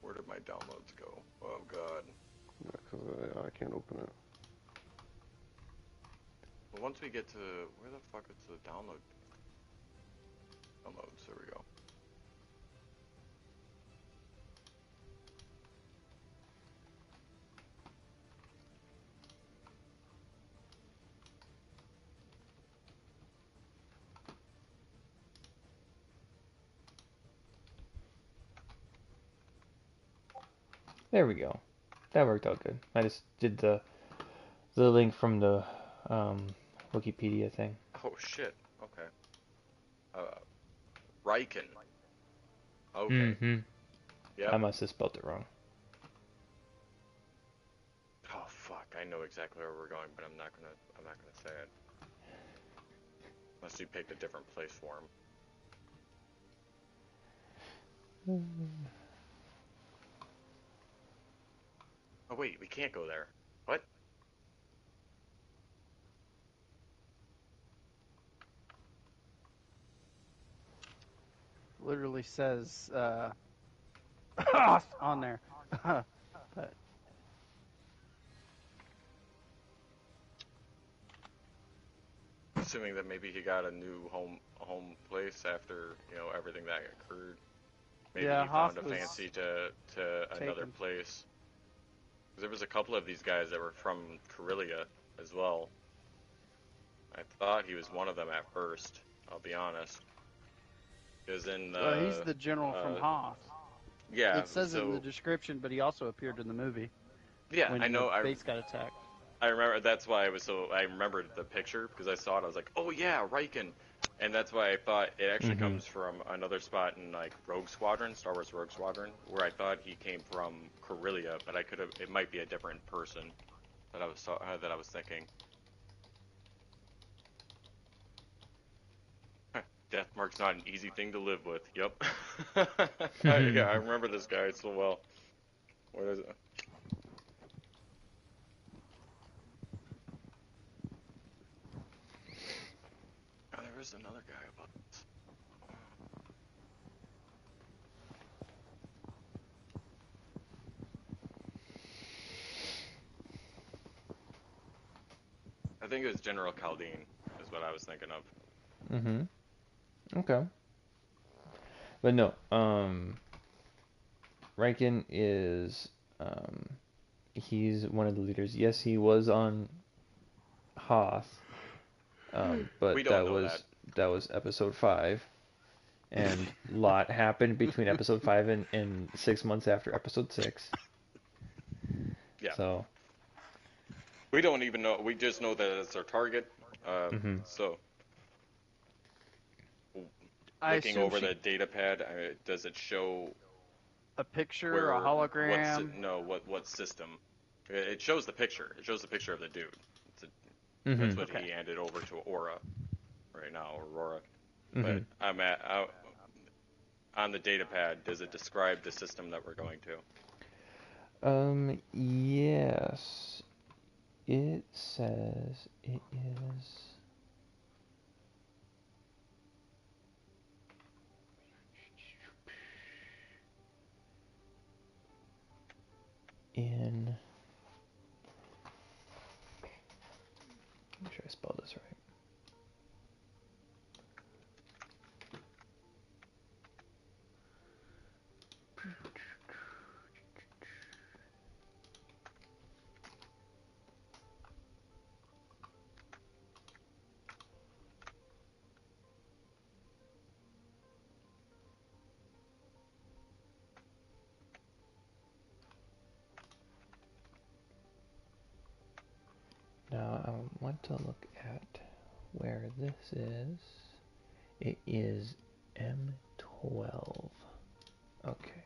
Where did my downloads go? Oh god. Because I can't open it. Well, once we get to... Where the fuck is the download? Downloads, there we go. There we go. That worked out good. I just did the link from the Wikipedia thing. Oh shit, okay. Riken. Okay. Mm-hmm. Yep. I must have spelled it wrong. Oh fuck, I know exactly where we're going, but I'm not gonna say it. Unless you picked a different place for him. Oh wait, we can't go there. What? literally says on there. But Assuming that maybe he got a new home place after everything that occurred. Maybe yeah, he found Hoth a was fancy to another taken. place. 'Cause there was a couple of these guys that were from Corellia as well. I thought he was one of them at first. I'll be honest. Because in Well, he's the the general from Hoth. yeah, It says it in the so description, but he also appeared in the movie yeah, I when the know. base got attacked. I remember that's why I remembered the picture because I saw it. I was like, oh yeah, Riken, and that's why I thought it actually Mm-hmm. comes from another spot in like Rogue Squadron, Star Wars Rogue Squadron, where I thought he came from Corellia, but I could have. It might be a different person that I was thinking. Deathmark's not an easy thing to live with. Yep. Yeah, I remember this guy so well. What is it? Oh, there was another guy about this. I think it was General Caldine, is what I was thinking of. Mm-hmm. Okay. But no, Riken is he's one of the leaders. Yes, he was on Hoth, We but don't know that. that was episode 5, and a lot happened between episode 5 and 6 months after episode 6. Yeah. So, We don't even know. We just know that it's our target. mm-hmm. So, I looking assume over she the data pad, does it show a picture, a where hologram. what system? It shows the picture. It shows the picture of the dude. Mm-hmm. That's what Okay. he handed over to Aura right now, Aurora. Mm-hmm. But on the data pad. Does it describe the system that we're going to? Yes. It says it is in. Make sure I spell this right. Now I want to look at where this is. It is M12. Okay.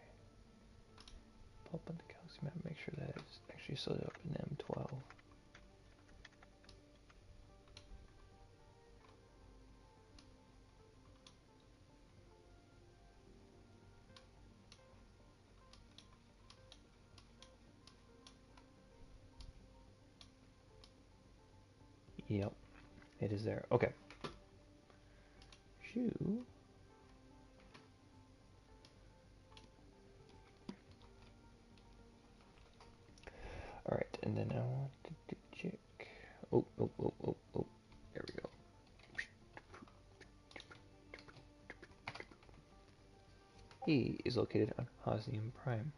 Pull up on the galaxy map, make sure that it's actually set up in M12. Yep, it is there. Okay. Shoo. Alright, and then I wanted to check. Oh. There we go. He is located on Hosnium Prime.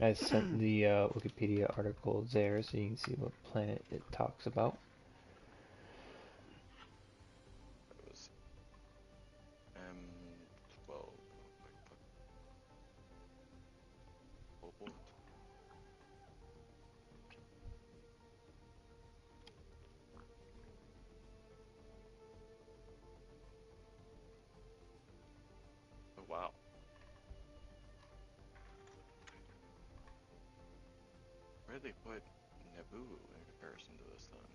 I sent the Wikipedia article there so you can see what planet it talks about. It was M12. Oh, wow. Where did they put Naboo in comparison to this then?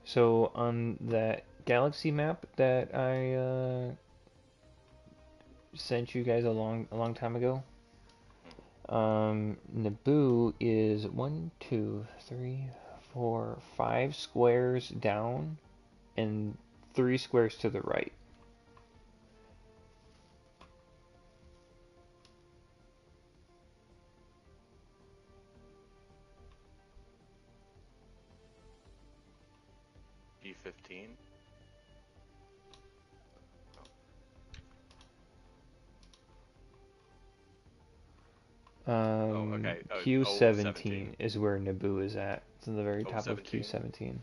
So on that galaxy map that I sent you guys a long time ago, Naboo is 1, 2, 3, for 5 squares down and 3 squares to the right. E15. Okay. Q17 is where Naboo is at. It's in the very top of 17. Q17.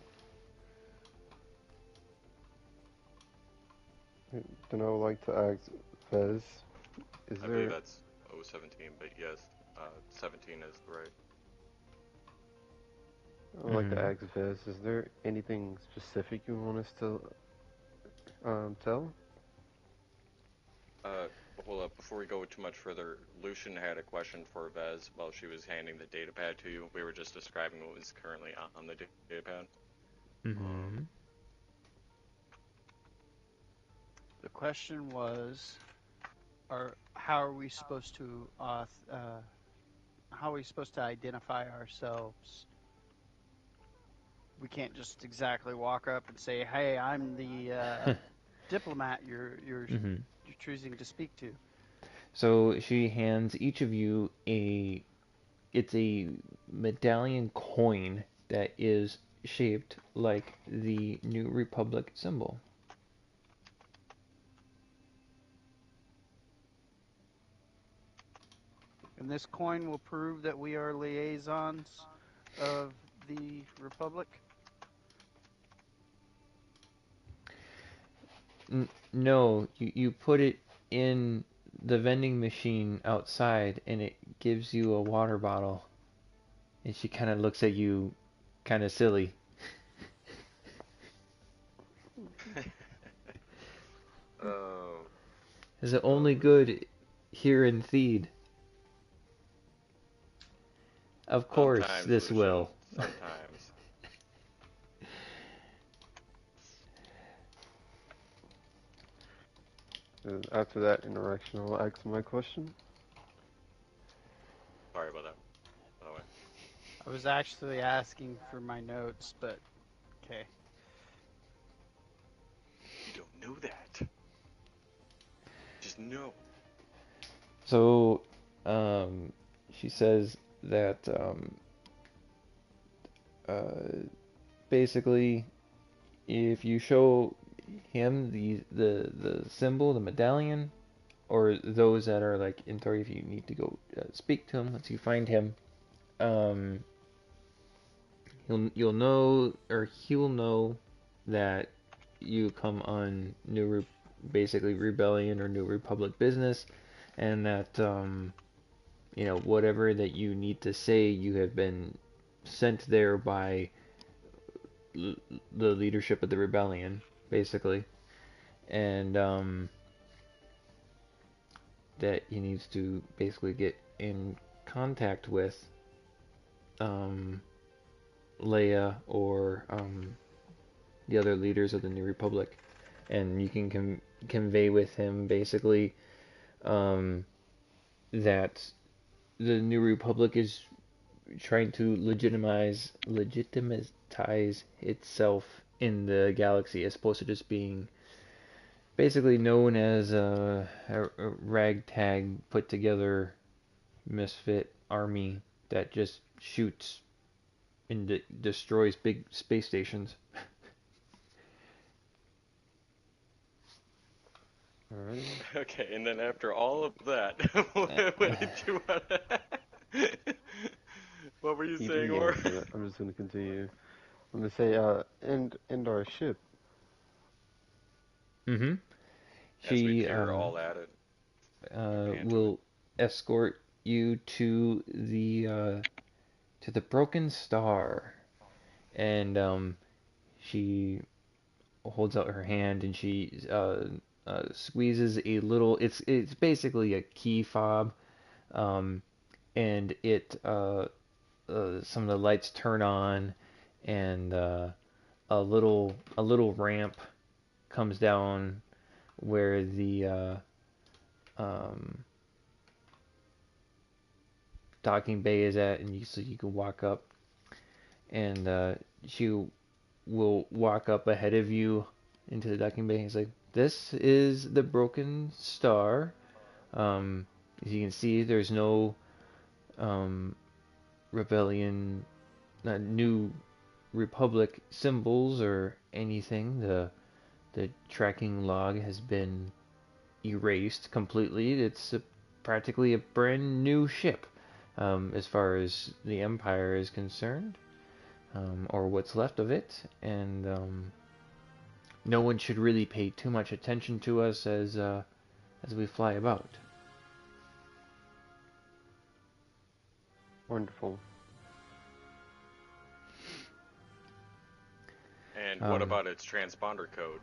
Then I would like to ask Fez, I believe that's 017, but yes, 17 is right. I would like to ask Fez, is there anything specific you want us to tell? Hold up, before we go too much further, Lucian had a question for Vez while she was handing the datapad to you. We were just describing what was currently on the datapad. The question was, how are we supposed to identify ourselves? We can't just exactly walk up and say, "Hey, I'm the diplomat you're choosing to speak to." So she hands each of you it's a medallion coin that is shaped like the New Republic symbol. And this coin will prove that we are liaisons of the Republic? No, you put it in the vending machine outside and it gives you a water bottle. And she kind of looks at you kind of silly. Oh. Is it only good here in Theed? Of course, Sometimes, this Lucian, will. Sometimes. After that interaction, I'll ask my question. Sorry about that, by the way. I was actually asking for my notes, but okay. You don't know that. Just know. So, she says that basically, if you show him the symbol, the medallion, or those that are like in Tori, if you need to go speak to him once you find him, um, you'll know, or he'll know that you come on basically rebellion or New Republic business, and that whatever that you need to say, you have been sent there by the leadership of the rebellion, basically, and that he needs to basically get in contact with Leia or the other leaders of the New Republic, and you can convey with him basically that the New Republic is trying to legitimize itself in the galaxy as opposed to just being basically known as a ragtag put together misfit army that just shoots and destroys big space stations. Alrighty. Okay, and then after all of that, what did you want to... What were you He saying, didn't Or? answer that. I'm just gonna continue. I'm gonna say, end our ship. As we She peer all at it. will escort you to the Broken Star, and she holds out her hand and she squeezes a little. It's basically a key fob, um, and it some of the lights turn on, and a little ramp comes down where the um, docking bay is at, and so you can walk up, and she will walk up ahead of you into the docking bay. He's like, "This is the Broken Star. As you can see, there's no um, rebellion, new republic symbols or anything. The tracking log has been erased completely. It's practically a brand new ship, as far as the Empire is concerned, or what's left of it, and no one should really pay too much attention to us as we fly about." Wonderful. And what Um, about its transponder code?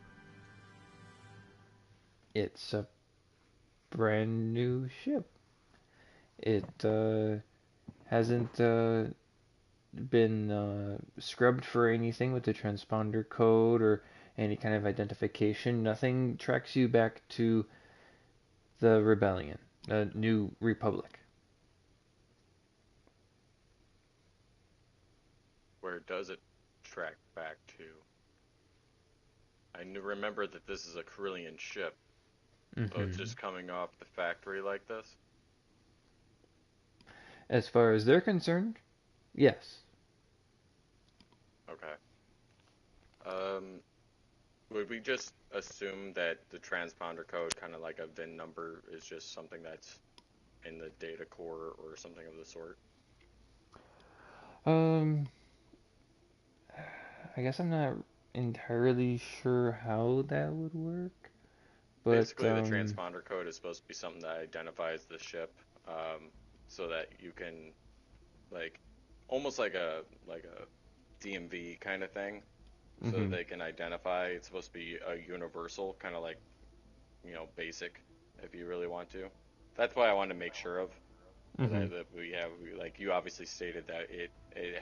it's a brand new ship. It hasn't been scrubbed for anything with the transponder code or any kind of identification. Nothing tracks you back to the rebellion, the new republic. Where does it track back to? I remember that this is a Carillion ship, so it's Hmm. just coming off the factory like this. As far as they're concerned, yes. Okay. Um, would we just assume that the transponder code, kind of like a VIN number, is just something that's in the data core or something of the sort? Um, I guess I'm not entirely sure how that would work, but Basically, the transponder code is supposed to be something that identifies the ship, um, so that you can, like, almost like a DMV kind of thing, so that mhm, they can identify. It's supposed to be a universal, kind of like, basic, if you really want to. That's why I wanted to make sure of mhm, that like you obviously stated that it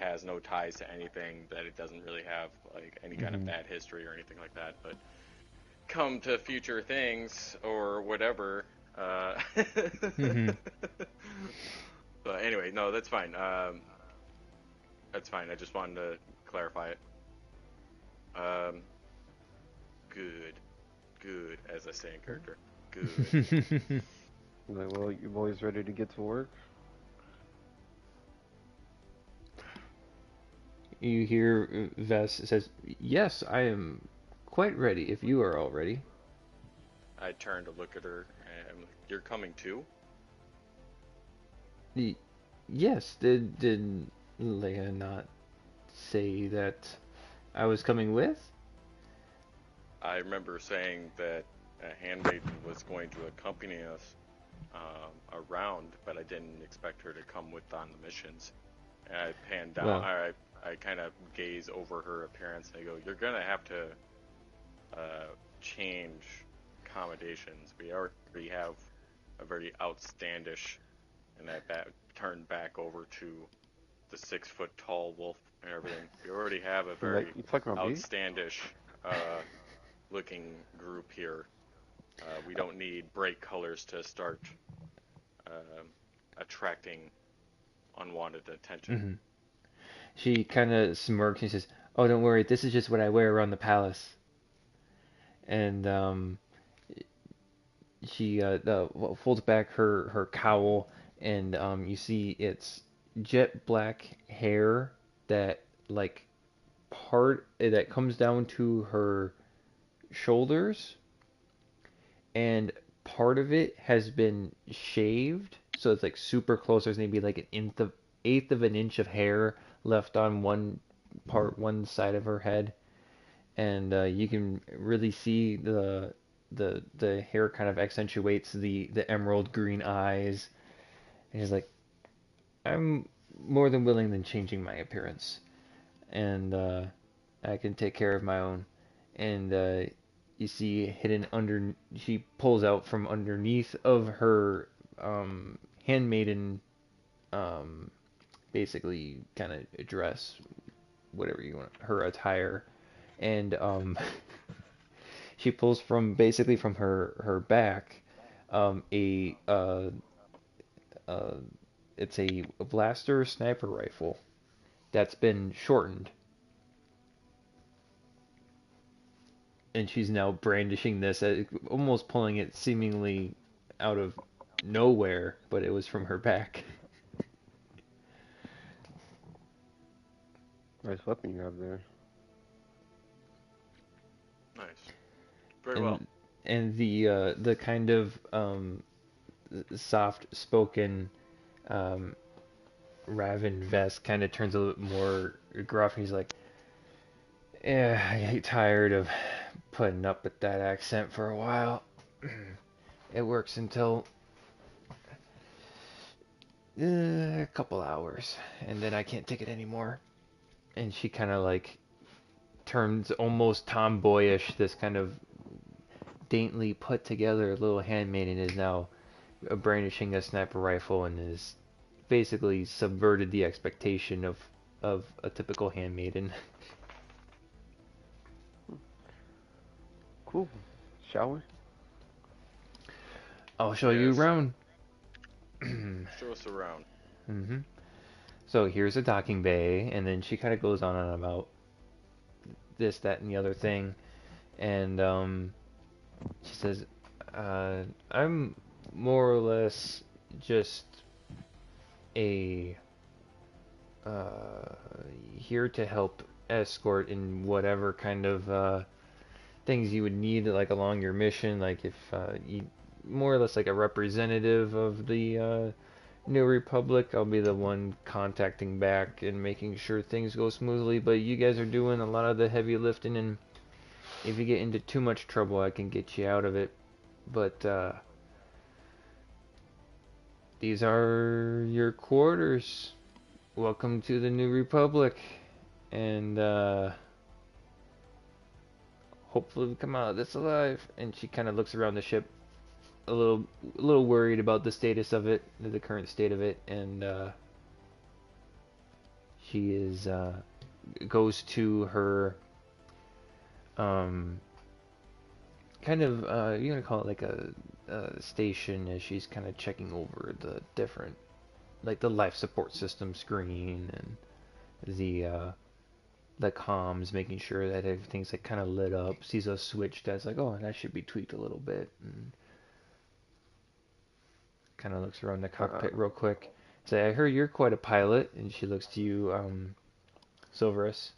has no ties to anything, that it doesn't really have like any kind of mhm, bad history or anything like that. But come to future things or whatever. mhm. But anyway, no, that's fine. That's fine. I just wanted to clarify it. Um, good, good, as I say in character. Good. Like, well, you boys ready to get to work? You hear Vess says, "Yes, I am quite ready if you are all ready." I turn to look at her and I'm like, "You're coming too?" Y- Yes, did Leia not say that I was coming with? I remember saying that a handmaiden was going to accompany us around, but I didn't expect her to come with on the missions. And I pan down, Well, I kind of gaze over her appearance and I go, "You're gonna have to change accommodations. We already have a very outstandish," and I turned back over to the 6 foot tall wolf and everything. We already have a Like, very you talking about me? outstandish looking group here. We don't need bright colors to start um attracting unwanted attention. mhm. She kind of smirks and says, "Oh, don't worry. This is just what I wear around the palace." And she folds back her cowl, and you see it's jet black hair that like part that comes down to her shoulders, and part of it has been shaved, so it's like super close. There's maybe like an eighth of an inch of hair left on one side of her head, and you can really see the hair kind of accentuates the emerald green eyes. And he's like, "I'm more than willing than changing my appearance, and I can take care of my own." And you see hidden under, she pulls out from underneath of her handmaiden, um, basically kind of dress, whatever you want, her attire, and she pulls from basically from her back a uh, it's a blaster sniper rifle, that's been shortened. And she's now brandishing this, almost pulling it seemingly out of nowhere, but it was from her back. Nice weapon you have there. Nice. Very well. And the kind of soft spoken Raven Vest kind of turns a little bit more gruff, and he's like, "Yeah, I get tired of putting up with that accent for a while. It works until a couple hours, and then I can't take it anymore." And she kind of like turns almost tomboyish. This kind of daintily put together little handmaiden is now brandishing a sniper rifle and is basically subverted the expectation of a typical handmaiden. Cool. Shall we? I'll show you Yes. around. Show us around. hmm So here's a docking bay, and then she kind of goes on and about this, that, and the other thing, and she says, "I'm more or less just a here to help escort in whatever kind of things you would need, like along your mission. Like if you more or less like a representative of the New Republic, I'll be the one contacting back and making sure things go smoothly. But you guys are doing a lot of the heavy lifting, and if you get into too much trouble, I can get you out of it. But these are your quarters. Welcome to the New Republic, and hopefully we come out of this alive." And she kind of looks around the ship, a little worried about the status of it, the current state of it, and she is goes to her kind of you're gonna call it like a station, as she's kind of checking over the different, like the life support system screen and the comms, making sure that everything's like kind of lit up. Sees a switch that's like, oh, that should be tweaked a little bit, and kind of looks around the cockpit real quick. Say, "I heard you're quite a pilot," and she looks to you, Silverus.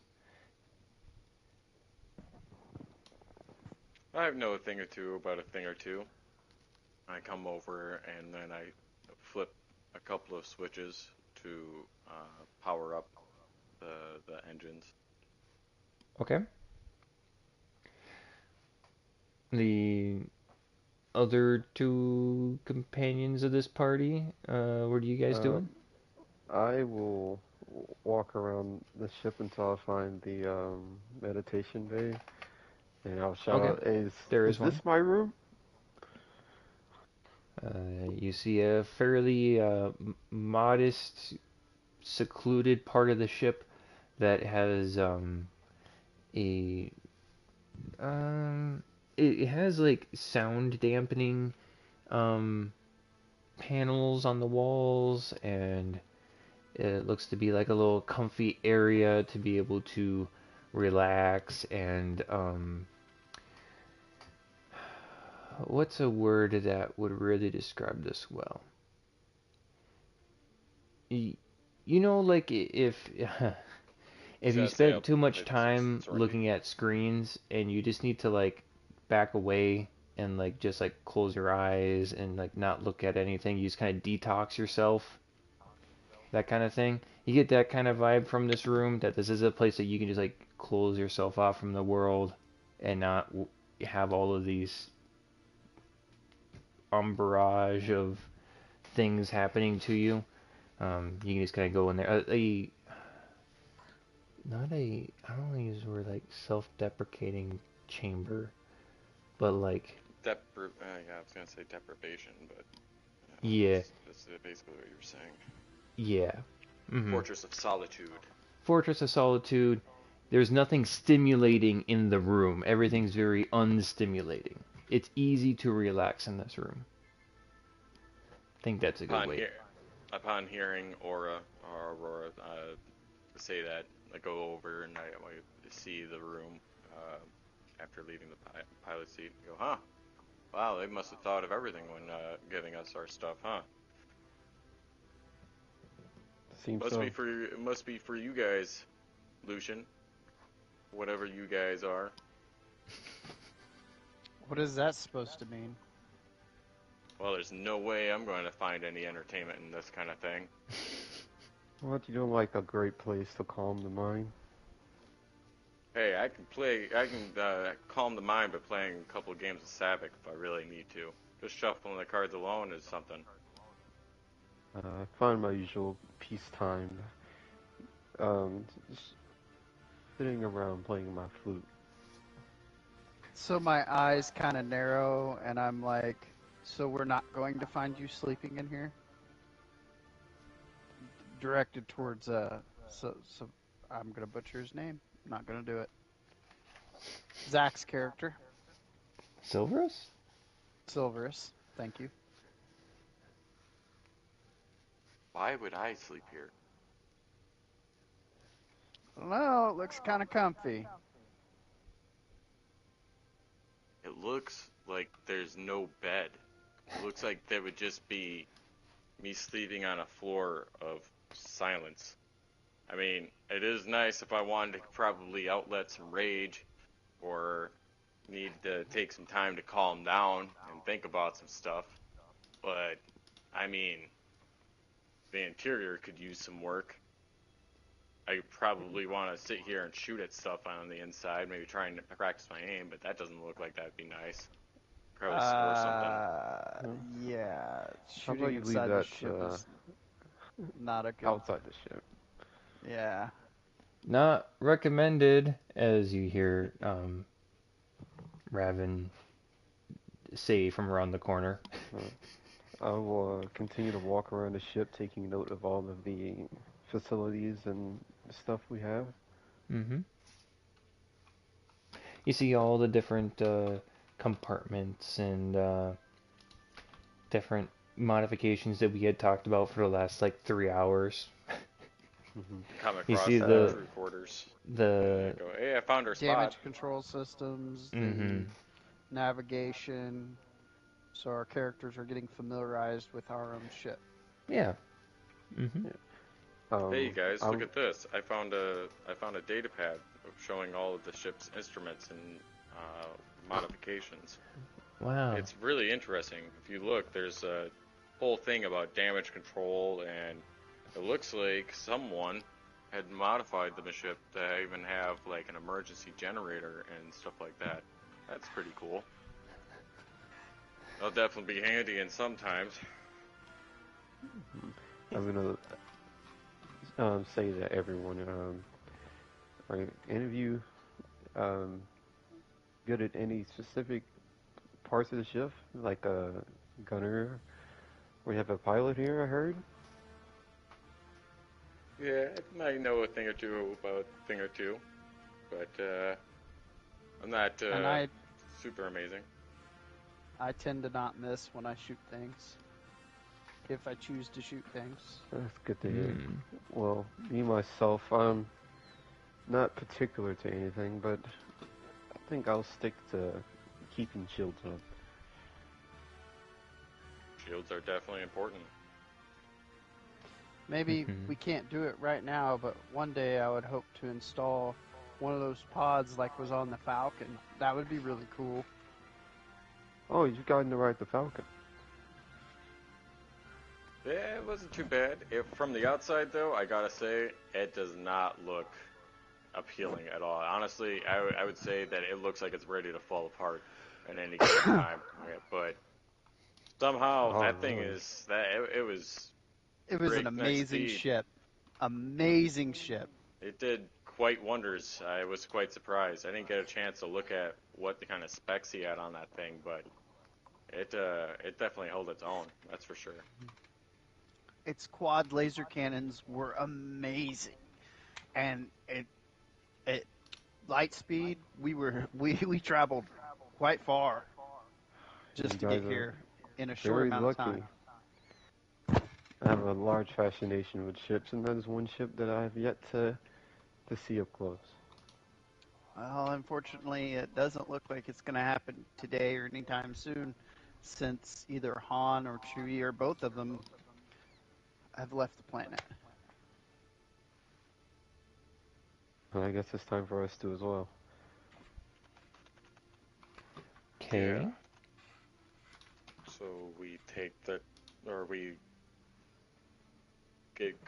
I know a thing or two about a thing or two. I come over and then I flip a couple of switches to power up the engines. Okay. The other two companions of this party, what are you guys doing? I will walk around the ship until I find the meditation bay, and I'll shout Okay, out, "Hey, there is is one. this my room?" You see a fairly modest, secluded part of the ship that has a it has like sound dampening um, panels on the walls, and it looks to be like a little comfy area to be able to relax and what's a word that would really describe this well? You know, like if if you Should I say spent too much it's time surrounding? looking at screens and you just need to like back away and like just like close your eyes and like not look at anything, you just kind of detox yourself, that kind of thing. You get that kind of vibe from this room, that this is a place that you can just like close yourself off from the world and not have all of these umbrage of things happening to you. You can just kind of go in there. Not a, I don't want to use the word like self-deprecating chamber, but like, Yeah, I was gonna say deprivation, but yeah, that's basically what you were saying. yeah. Fortress of Solitude. Fortress of Solitude. There's nothing stimulating in the room. Everything's very unstimulating. It's easy to relax in this room. I think that's a good way. Upon hearing Aurora say that I go over and I see the room after leaving the pilot seat. And go, huh? Wow, they must have thought of everything when giving us our stuff, huh? Seems Must so. be for it must be for you guys, Lucian. Whatever you guys are. What is that supposed to mean? Well, there's no way I'm going to find any entertainment in this kind of thing. What, you don't like a great place to calm the mind? Hey, I can calm the mind by playing a couple of games of Savik if I really need to. Just shuffling the cards alone is something. I find my usual peacetime just sitting around playing my flute. So my eyes kind of narrow, and I'm like, so we're not going to find you sleeping in here? Directed towards, so I'm going to butcher his name. I'm not going to do it. Zach's character. Silverus? Silverus. Thank you. Why would I sleep here? Well, it looks kind of comfy. It looks like there's no bed. It looks like there would just be me sleeping on a floor of silence. I mean, it is nice if I wanted to probably outlet some rage or need to take some time to calm down and think about some stuff. But, I mean, the interior could use some work. I probably want to sit here and shoot at stuff on the inside, maybe try and practice my aim, but that doesn't look like that'd be nice. Probably score something. Yeah. How about Shooting you leave inside the that ship is not a good. outside the ship? Yeah. Not recommended, as you hear Raven say from around the corner. I will continue to walk around the ship, taking note of all of the facilities and stuff we have. Mm-hmm. You see all the different compartments and different modifications that we had talked about for the last like 3 hours. Come You across see the crew quarters. the Go, hey, I found our Damage spot. control systems, mm-hmm. the navigation. So our characters are getting familiarized with our own ship. Yeah. Mm-hmm. Hey, you guys, look at this. I found a data pad showing all of the ship's instruments and modifications. Wow. It's really interesting. If you look, there's a whole thing about damage control, and it looks like someone had modified the ship to even have like an emergency generator and stuff like that. That's pretty cool. That'll definitely be handy in sometimes. I'm gonna say to everyone, are any of you good at any specific parts of the ship, like a gunner? We have a pilot here, I heard. Yeah, I might know a thing or two about a thing or two, but I'm not And super amazing. I tend to not miss when I shoot things. If I choose to shoot things. That's good to hear. Well, me myself, I'm not particular to anything, but I think I'll stick to keeping shields up. Shields are definitely important. Maybe we can't do it right now, but one day I would hope to install one of those pods like was on the Falcon. That would be really cool. Oh, you've gotten to ride the Falcon. Yeah, it wasn't too bad. From the outside, though, I gotta say, it does not look appealing at all. Honestly, I would say that it looks like it's ready to fall apart at any given time. Okay, but somehow that thing is that it was. It was an amazing ship. Amazing ship. It did quite wonders. I was quite surprised. I didn't get a chance to look at what the kind of specs he had on that thing, but it definitely held its own. That's for sure. Its quad laser cannons were amazing, and it light speed. We traveled quite far just to get here in a short amount of time. I have a large fascination with ships, and that is one ship that I have yet to see up close. Well, unfortunately, it doesn't look like it's going to happen today or anytime soon, since either Han or Chewie or both of them have left the planet. And I guess it's time for us to as well. Okay. Yeah. So we take the, or we get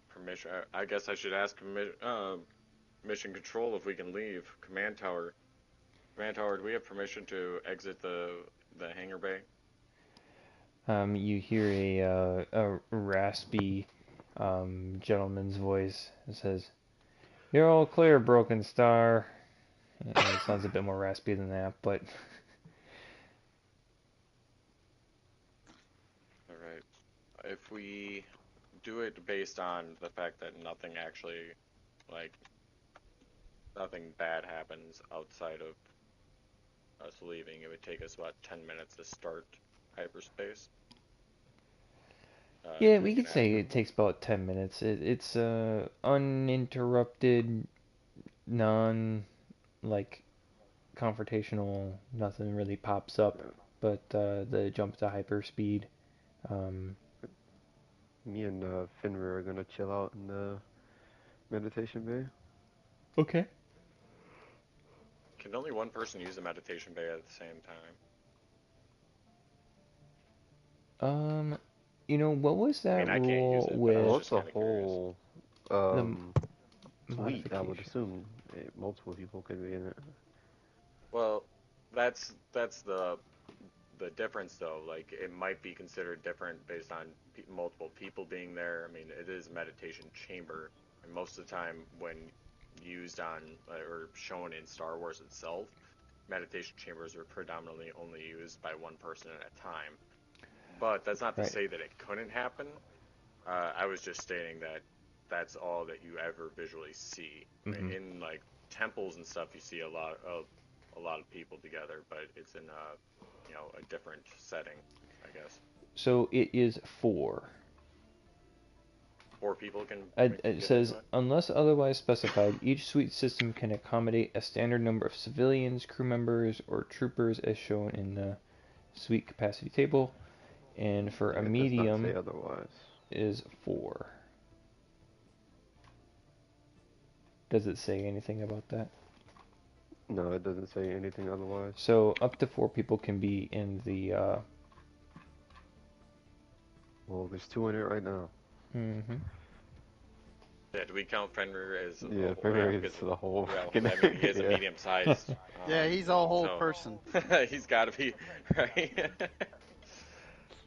permission. I guess I should ask mission control if we can leave. Command tower. Command tower, do we have permission to exit the hangar bay? You hear a raspy gentleman's voice that says, "You're all clear, Broken Star." And it sounds a bit more raspy than that, but All right. If we do it based on the fact that like, nothing bad happens outside of us leaving, it would take us about 10 minutes to start hyperspace. yeah, we Taken could say after. it takes about 10 minutes. It's uninterrupted, non like confrontational. Nothing really pops up, Uh, but the jump to hyperspeed. Um, Me and Finrir are gonna chill out in the meditation bay. okay. Can only one person use the meditation bay at the same time? Um, what was I that mean, I can't use rule it, but I was Well, with it's just a kind of curious. whole the suite. I would modification? assume multiple people could be in it. Well, that's the difference though. Like it might be considered different based on multiple people being there. I mean, it is a meditation chamber, and most of the time when used on or shown in Star Wars itself, meditation chambers are predominantly only used by one person at a time. But that's not to Right. say that it couldn't happen. I was just stating that that's all that you ever visually see. Hmm. In like temples and stuff, you see a lot of people together, but it's in a different setting, I guess. So it is 4. 4 people can It get into says, it. unless otherwise specified, each suite system can accommodate a standard number of civilians, crew members, or troopers as shown in the suite capacity table. And for a Yeah, it does not say medium otherwise. is 4. Does it say anything about that? No, it doesn't say anything otherwise. So up to 4 people can be in the. Well, there's 2 in it right now. Mhm. Yeah, do we count Fenrir as a Yeah, whole? Yeah, Finrir is because the whole well, fucking. I mean, he is a Yeah. medium-sized. Yeah, he's a whole So person. he's got to be right.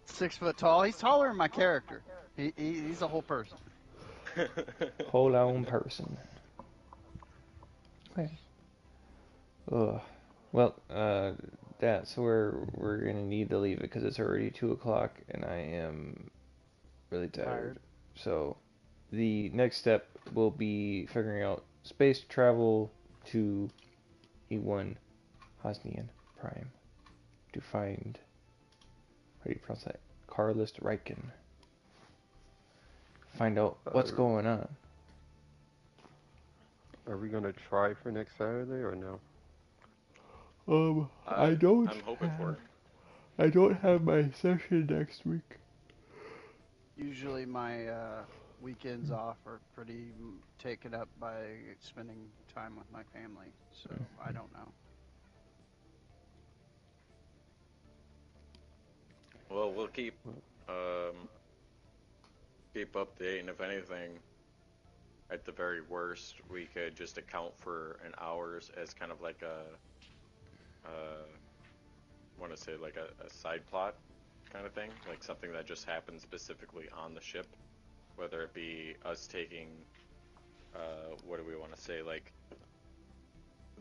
6 foot tall. He's taller than my character. He's a whole person. Whole own person. Okay. Ugh. Well, that's where we're gonna need to leave it because it's already 2 o'clock and I am really tired. So the next step will be figuring out space travel to E1 Hosnian Prime to find, how do you pronounce that? Carlist Riken. Find out what's Uh, going on. are we gonna try for next Saturday or no? I don't I'm hoping for have it. I don't have my session next week. Usually my weekends off are pretty taken up by spending time with my family, so I don't know. Well, we'll um keep updating. If anything, at the very worst, we could just account for an hours as kind of like want to say like a side plot kind of thing, like something that just happens specifically on the ship, whether it be us taking, what do we want to say, like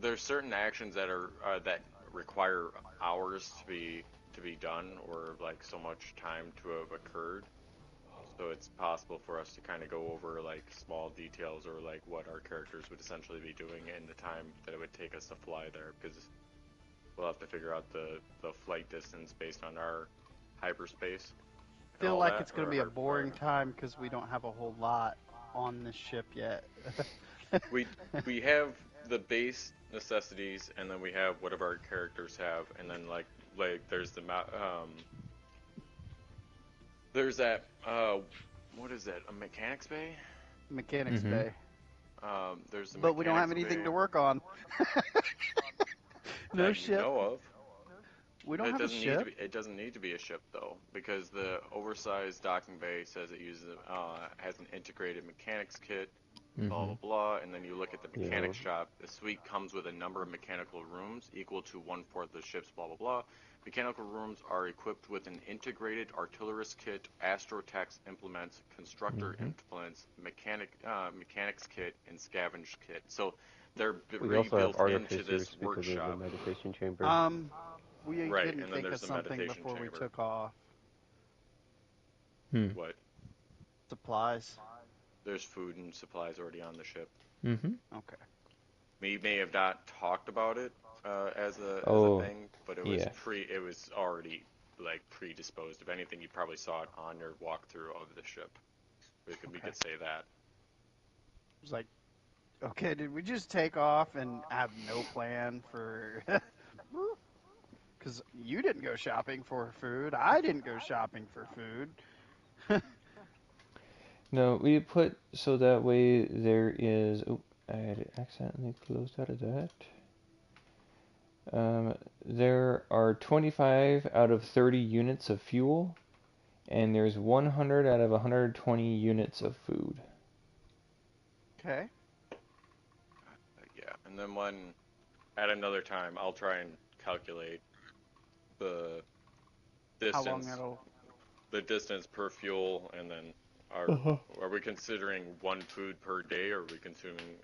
there's certain actions that are that require hours to be done, or like so much time to have occurred. So it's possible for us to kind of go over like small details or like what our characters would essentially be doing in the time that it would take us to fly there, because we'll have to figure out the flight distance based on our hyperspace, feel all like that, it's going to be a boring time because we don't have a whole lot on this ship yet. we we have the base necessities, and then we have whatever our characters have, and then like there's there's that what is that, a mechanics bay? Mechanics Mm-hmm. Bay. There's the But we don't have mechanics anything bay to work on. No that you ship. know of. We don't It have a doesn't need to ship. be. It doesn't need to be a ship though, because the oversized docking bay says it uses has an integrated mechanics kit, blah Mm-hmm. blah blah. And then you look at the Yeah. mechanics shop. The suite comes with a number of mechanical rooms equal to 1/4 of the ship's blah blah blah. Mechanical rooms are equipped with an integrated artillerist kit, astrotex implements, constructor Mm-hmm. implements, mechanics kit, and scavenge kit. So they're We also have built into artificers this because of the workshop. meditation chamber. We Right, didn't and then think of there's the something meditation before we chamber. took off. Hmm. What? Supplies. There's food and supplies already on the ship. Mm-hmm. Okay. We may have not talked about it as a Oh, thing, but it was yeah. it was already like predisposed. If anything, you probably saw it on your walkthrough of the ship. We Okay. could say that. It was like, okay, did we just take off and have no plan for? Because you didn't go shopping for food. I didn't go shopping for food. No, we put so that way there is. Oh, I had accidentally closed out of that. There are 25 out of 30 units of fuel, and there's 100 out of 120 units of food. Okay. Yeah, and then at another time, I'll try and calculate the How long distance, that'll? the distance per fuel, and then are we considering one food per day, or are we consuming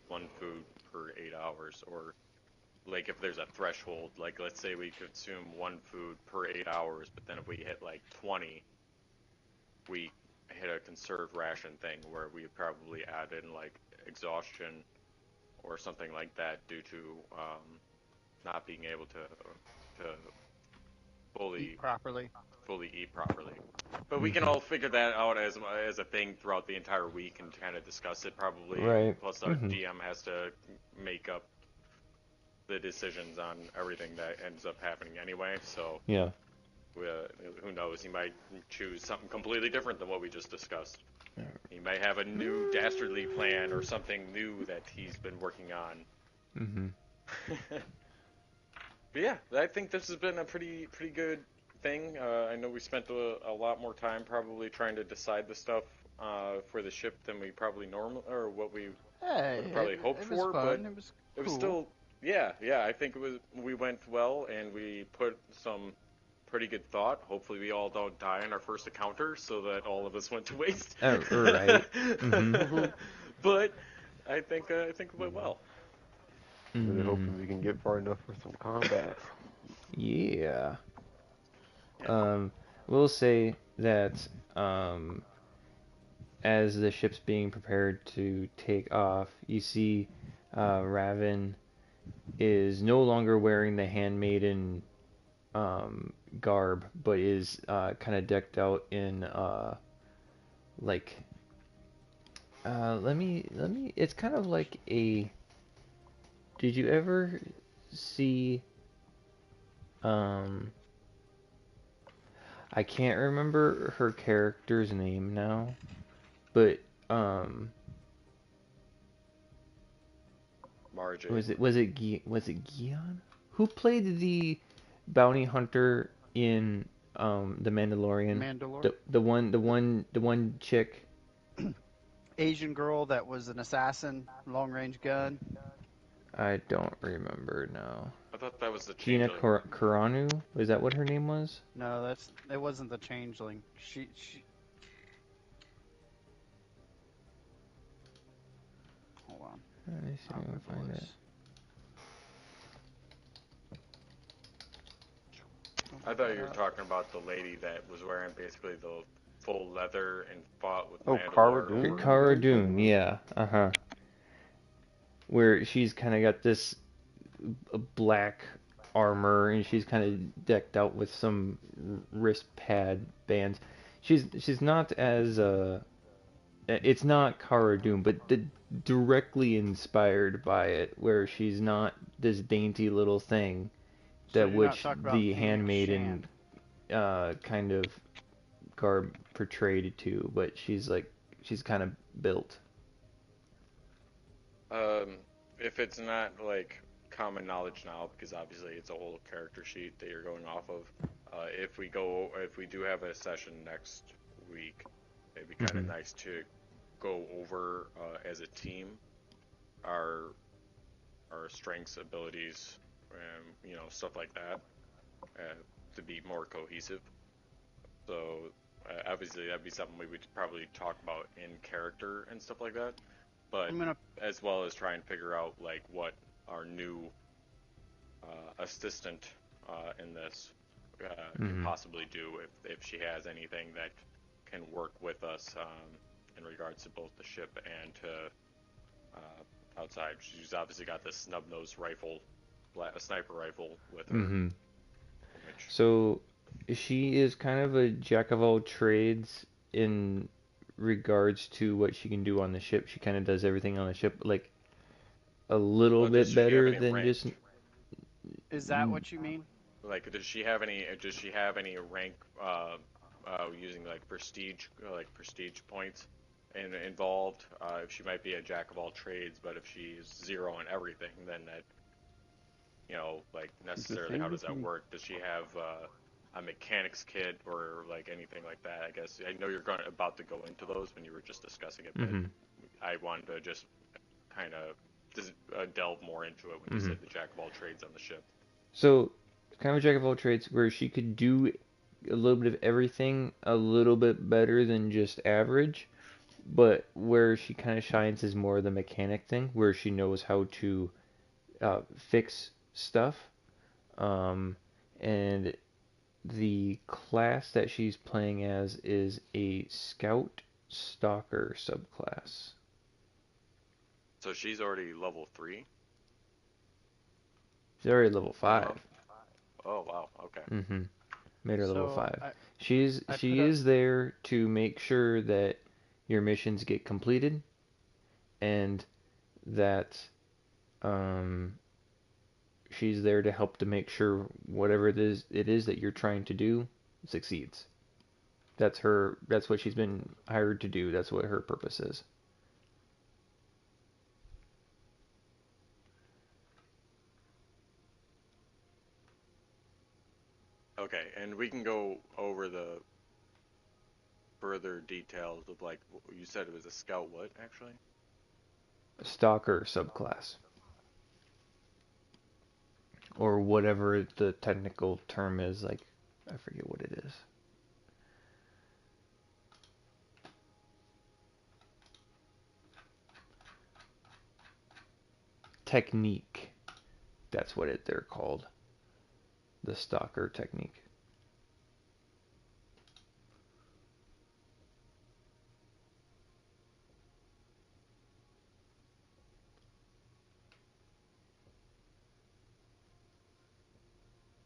one food per 8 hours, or like if there's a threshold, like let's say we consume one food per 8 hours, but then if we hit like 20, we hit a conserved ration thing where we probably add in like exhaustion or something like that due to not being able to Eat fully properly. eat properly. But we can all figure that out as a thing throughout the entire week and kind of discuss it probably. Right. Plus our DM has to make up the decisions on everything that ends up happening anyway. So Yeah. who knows? He might choose something completely different than what we just discussed. He might have a new dastardly plan or something new that he's been working on. Mm-hmm. But yeah, I think this has been a pretty good thing. I know we spent a lot more time probably trying to decide the stuff for the ship than we probably normally or what we Hey, would probably hoped it was for, fun. but It was it was cool. still yeah. I think we went well and we put some pretty good thought. Hopefully we all don't die in our first encounter so that all of us went to waste. Right. Mm-hmm. But I think it went well. Really hoping we can get far enough for some combat. Yeah. We'll say that as the ship's being prepared to take off, you see Raven is no longer wearing the handmaiden garb, but is kind of decked out in like let me it's kind of like a did you ever see I can't remember her character's name now, but Margie. was it Gion? Who played the bounty hunter in The Mandalorian? Mandalore. The one chick. Asian girl that was an assassin, long range gun. I don't remember now. I thought that was the Gina changeling. Carano? Is that what her name was? No, it wasn't the changeling. She hold on. Let me see if I can find it. I thought you were talking about the lady that was wearing basically the full leather and fought with Oh, Mandalore. Cara Dune? Cara Dune, yeah. Uh-huh. Where she's kind of got this black armor and she's kind of decked out with some wrist pad bands. she's not as it's not Cara Dune, but directly inspired by it, where she's not this dainty little thing So that you're not which talking about the Phoenix handmaiden Shand. kind of garb portrayed it to, but she's kind of built. Um, if it's not like common knowledge now, because obviously it's a whole character sheet that you're going off of. If we do have a session next week, it'd be kind of Hmm. nice to go over as a team our strengths, abilities, stuff like that, uh, to be more cohesive. So obviously that'd be something we would probably talk about in character and stuff like that. But I'm gonna. as well as try and figure out like what our new assistant in this can Hmm. possibly do if she has anything that can work with us in regards to both the ship and to outside. She's obviously got this snub-nosed rifle, a sniper rifle with her, Hmm. which So she is kind of a jack of all trades in regards to what she can do on the ship. She kind of does everything on the ship, like a little does bit she have better any than rank? just. Is that what you mean? Like, does she have any? Does she have any rank using like prestige points involved? If she might be a jack of all trades, but if she's zero on everything, then that like It's the necessarily same how does with that me. work? Does she have a mechanics kit or like anything like that? I guess I know you're about to go into those when you were just discussing it, but Hmm. I wanted to just kind of delve more into it when you Hmm. said the jack of all trades on the ship. So kind of a jack of all trades, where she could do a little bit of everything a little bit better than just average, but where she kind of shines is more the mechanic thing, where she knows how to fix stuff. Um, and the class that she's playing as is a Scout Stalker subclass. So she's already level 3. She's already level Oh, 5. oh wow. Okay. Mm-hmm. Made her level So 5. I I put She up. is there to make sure that your missions get completed and that um, she's there to help to make sure whatever it is that you're trying to do succeeds. That's what she's been hired to do. That's what her purpose is. Okay, and we can go over the further details of like you said it was a scout. What actually? A stalker subclass, or whatever the technical term is, like I forget what it is. Technique. That's what they're called. The stalker technique.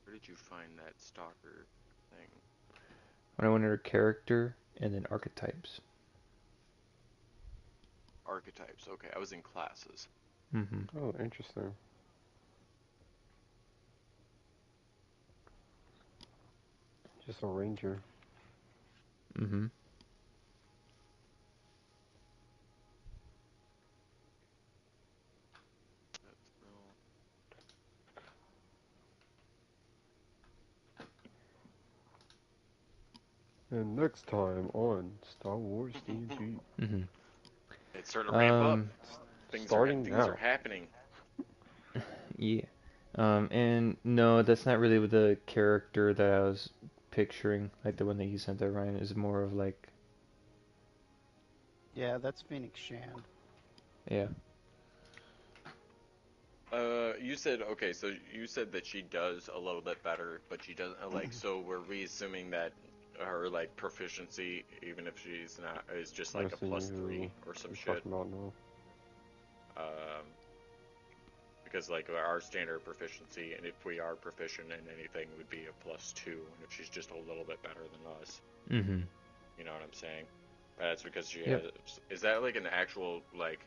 Where did you find that stalker thing? When I went under character and then archetypes. Archetypes. Okay, I was in classes. Mm-hmm. Oh, interesting. Just a ranger. Mm-hmm. And next time on Star Wars D&D. Mm-hmm. It's starting to ramp up. Um, Starting Things are now. happening. yeah. And no, that's not really the character that I was picturing. Like the one that you sent there, Ryan, is more of like, Yeah, that's Phoenix Shand. yeah. You said okay, so you said that she does a little bit better, but she doesn't like. So were we assuming that her like proficiency, even if she's not, is just I like a see plus who 3 or some you're shit? talking about now. Um, because like our standard proficiency, and if we are proficient in anything, would be a plus 2, and if she's just a little bit better than us. Mm-hmm. You know what I'm saying? That's because she has. Yep. Is that like an actual like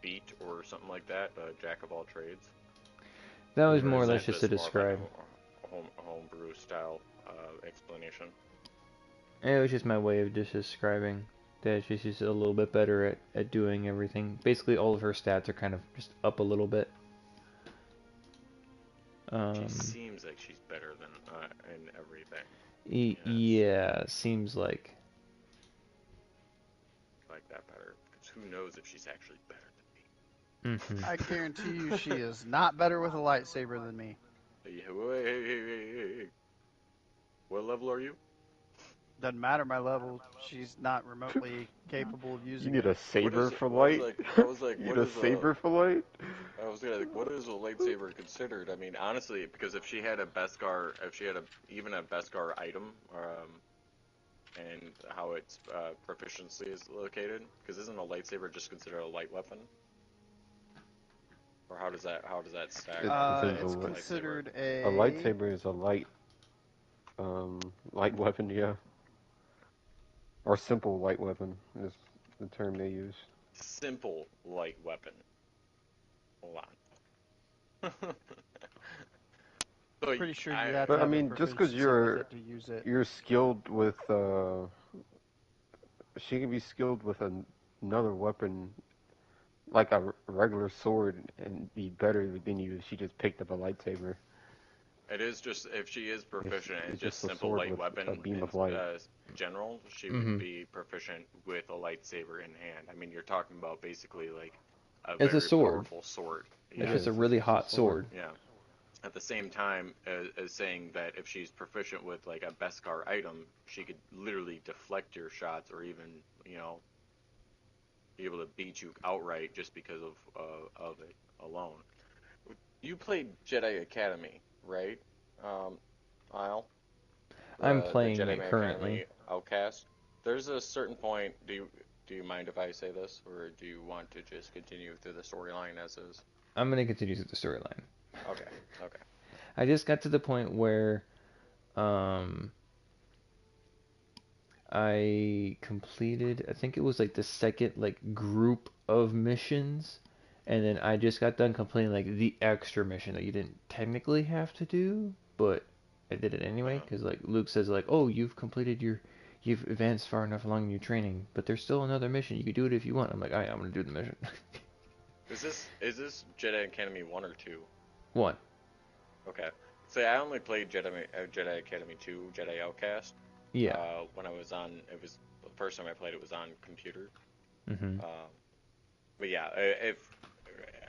feat or something like that? Jack of all trades, That was or more or is less that just to just more of like describe. a homebrew style explanation? It was just my way of just describing that she's just a little bit better at doing everything. Basically, all of her stats are kind of just up a little bit. She Um, seems like she's better than in everything. Yes, yeah, seems like. like that better. Because who knows if she's actually better Hmm. I guarantee you she is not better with a lightsaber than me. than me. Hey. What level are you? Doesn't matter my level, she's not remotely capable of You using need it. a What saber is? for I was light? like, I was like, You need what a is a? saber for light? I was gonna like, what is a lightsaber considered? I mean, honestly, because if she had a Beskar, if she had even a Beskar item, and how its proficiency is located, because isn't a lightsaber just considered a light weapon? Or how does that stack It depends It's on a what. lightsaber? considered A a. lightsaber is a light weapon, yeah, or simple light weapon is the term they use. Simple light weapon. Hold on. So Pretty sure I you have to But I have a mean, just because proficiency with it to use it. you're skilled with, she can be skilled with another weapon like a regular sword and be better than you if she just picked up a lightsaber. It is just if she is proficient in It's just just a simple sword light with a weapon beam in of light. general, she would Hmm. be proficient with a lightsaber in hand. I mean, you're talking about basically like a It's a very sword. powerful sword. It's Yeah, just a It's really just a hot sword. sword. yeah. At the same time as saying that if she's proficient with like a Beskar item, she could literally deflect your shots or even be able to beat you outright just because of it alone. You played Jedi Academy, right? Um, Isle, I'm the playing Jedi it currently. Academy Outcast. There's a certain point. Do you mind if I say this, or do you want to just continue through the storyline as is? I'm gonna continue through the storyline. Okay, okay. I just got to the point where um, I completed, I think it was like the second like group of missions, and then I just got done completing like the extra mission that you didn't technically have to do, but I did it anyway Uh-huh. because like Luke says like, oh, you've advanced far enough along in your training, but there's still another mission. You can do it if you want. I'm like, I'm gonna do the mission. Is this Jedi Academy 1 or 2? One. Okay. So I only played Jedi Academy 2, Jedi Outcast. Yeah. When I was on, it was the first time I played it was on computer. Mhm. Um, but yeah, if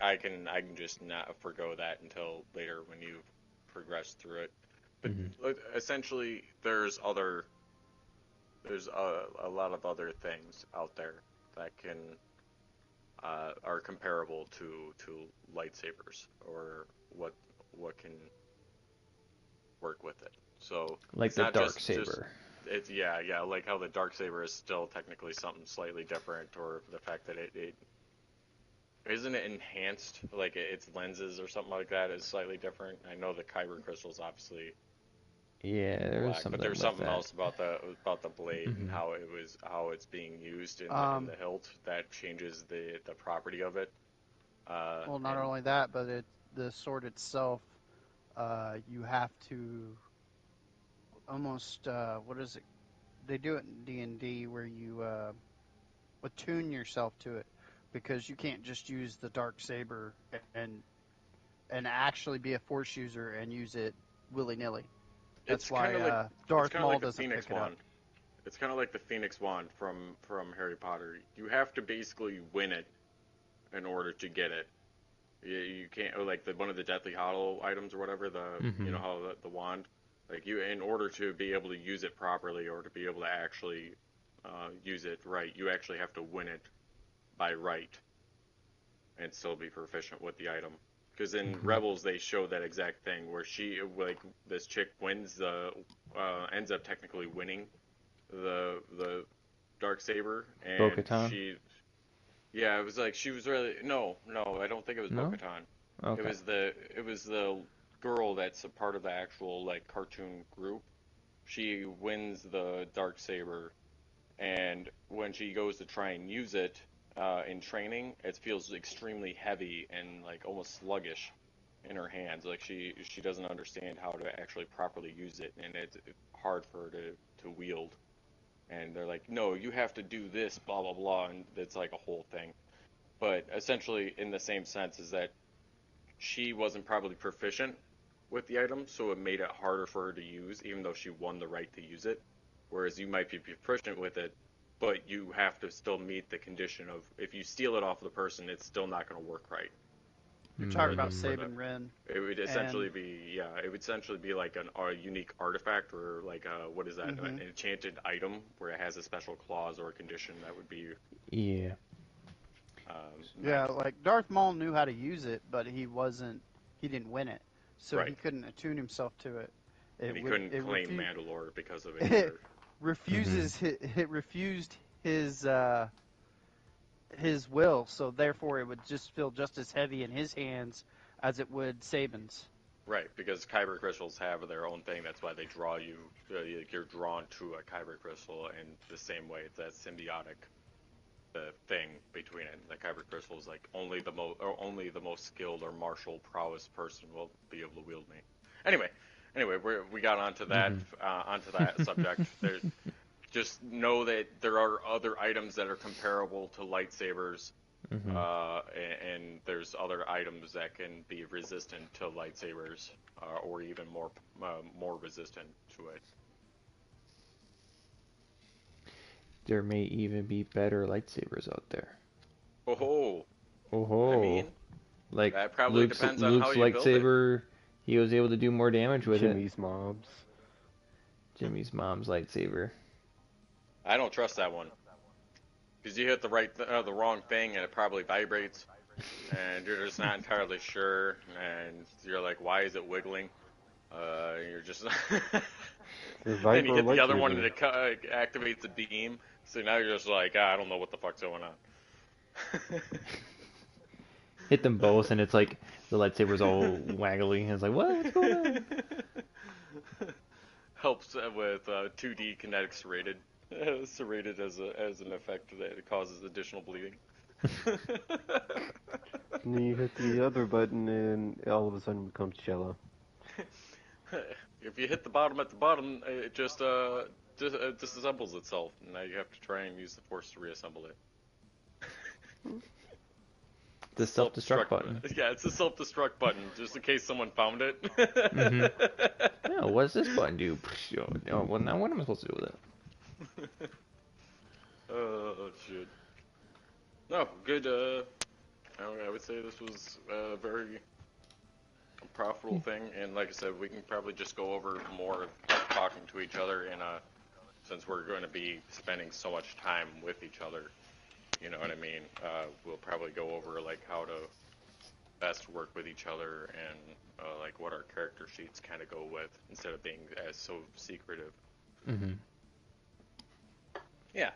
I can just not forgo that until later when you've progressed through it. But Mhm. essentially, there's a lot of other things out there that can are comparable to lightsabers or what can work with it. So Like it's the not dark just saber. it's yeah, like how the dark saber is still technically something slightly different, or the fact that it isn't it enhanced, like its lenses or something like that is slightly different. I know the kyber crystal's obviously Yeah, there was black, but something there's with something that. else about the blade and Mhm. how it's being used in Um, the hilt that changes the property of it. well, not And only that, but the sword itself. You have to almost what is it? They do it in D&D where you attune yourself to it because you can't just use the dark saber and and actually be a force user and use it willy nilly. That's it's why kind of like it's Darth kind of Maul like the doesn't Phoenix pick it up. wand. It's kind of like the Phoenix wand from Harry Potter. You have to basically win it in order to get it. You can't like one of the Deathly Hollow items or whatever. Mhm. How the wand, like you in order to be able to use it properly or to be able to actually use it right, you actually have to win it by right and still be proficient with the item. Because in Mhm. Rebels they show that exact thing where she like this chick wins the ends up technically winning the dark saber, and Bo-Katan? it was like she was really no, I don't think it was No? Bo-Katan. It Okay. was the girl that's a part of the actual like cartoon group. She wins the dark saber and when she goes to try and use it in training, it feels extremely heavy and like almost sluggish in her hands. Like she doesn't understand how to actually properly use it, and it's hard for her to wield. And they're like, no, you have to do this, blah blah blah, and it's like a whole thing. But essentially, in the same sense, is that she wasn't probably proficient with the item, so it made it harder for her to use, even though she won the right to use it. Whereas you might be proficient with it, but you have to still meet the condition of if you steal it off the person, it's still not going to work right. You're For talking the about Mm. for the Sabin Wren, it would and essentially be it would essentially be like a unique artifact or like what is that an enchanted item where it has a special clause or a condition that would be Yeah. yeah, nice. like Darth Maul knew how to use it, but he didn't win it, so he Right, couldn't attune himself to it. and he couldn't It claim Mandalore because of it it either. Mhm. it refused his will, so therefore it would just feel just as heavy in his hands as it would Sabin's. Right, because kyber crystals have their own thing. That's why they draw you. You're drawn to a kyber crystal, and the same way it's that symbiotic the thing between it. The kyber crystal is like only the most skilled or martial prowess person will be able to wield me. Anyway, we got Mhm. onto that subject. There's just know that there are other items that are comparable to lightsabers, Mhm. and there's other items that can be resistant to lightsabers, or even more resistant to it. There may even be better lightsabers out there. Oh, I Oh, mean, like that probably Luke's depends on how Luke's you build it. lightsaber, he was able to do more damage with it. Jimmy's mobs. Jimmy's mom's lightsaber. I don't trust that one because you hit the wrong thing and it probably vibrates, and you're just not entirely sure, and you're like, why is it wiggling? You're just The then you vibro hit the other one and lightsaber. it activates the beam. So now you're just like, I don't know what the fuck's going on. Hit them both, and it's like the lightsaber's all waggly, and it's like, what? What's going on? Helps with 2D kinetic serrated. Serrated as an effect that causes additional bleeding. And then you hit the other button and all of a sudden it becomes jello. If you hit the bottom at the bottom, it just disassembles itself. Now you have to try and use the force to reassemble it. The It's a self-destruct self-destruct. button. Yeah, it's a self-destruct button, just in case someone found it. Mm-hmm. Yeah, what does this button do? Oh, well, now what am I supposed to do with it? Oh shit. No, good. I would say this was a very profitable thing, and like I said, we can probably just go over more talking to each other in since we're going to be spending so much time with each other. You know what I mean? We'll probably go over like how to best work with each other and like what our character sheets kind of go with instead of being as so secretive. Mm-hmm. Yeah.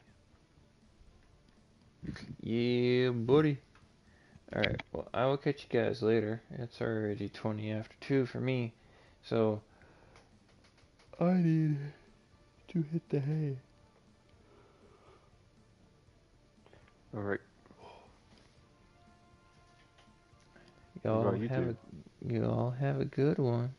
Yeah, buddy. Alright, well, I will catch you guys later. It's already 20 after 2 for me, so I need to hit the hay. Alright. What Y'all about you have two? y'all have a good one.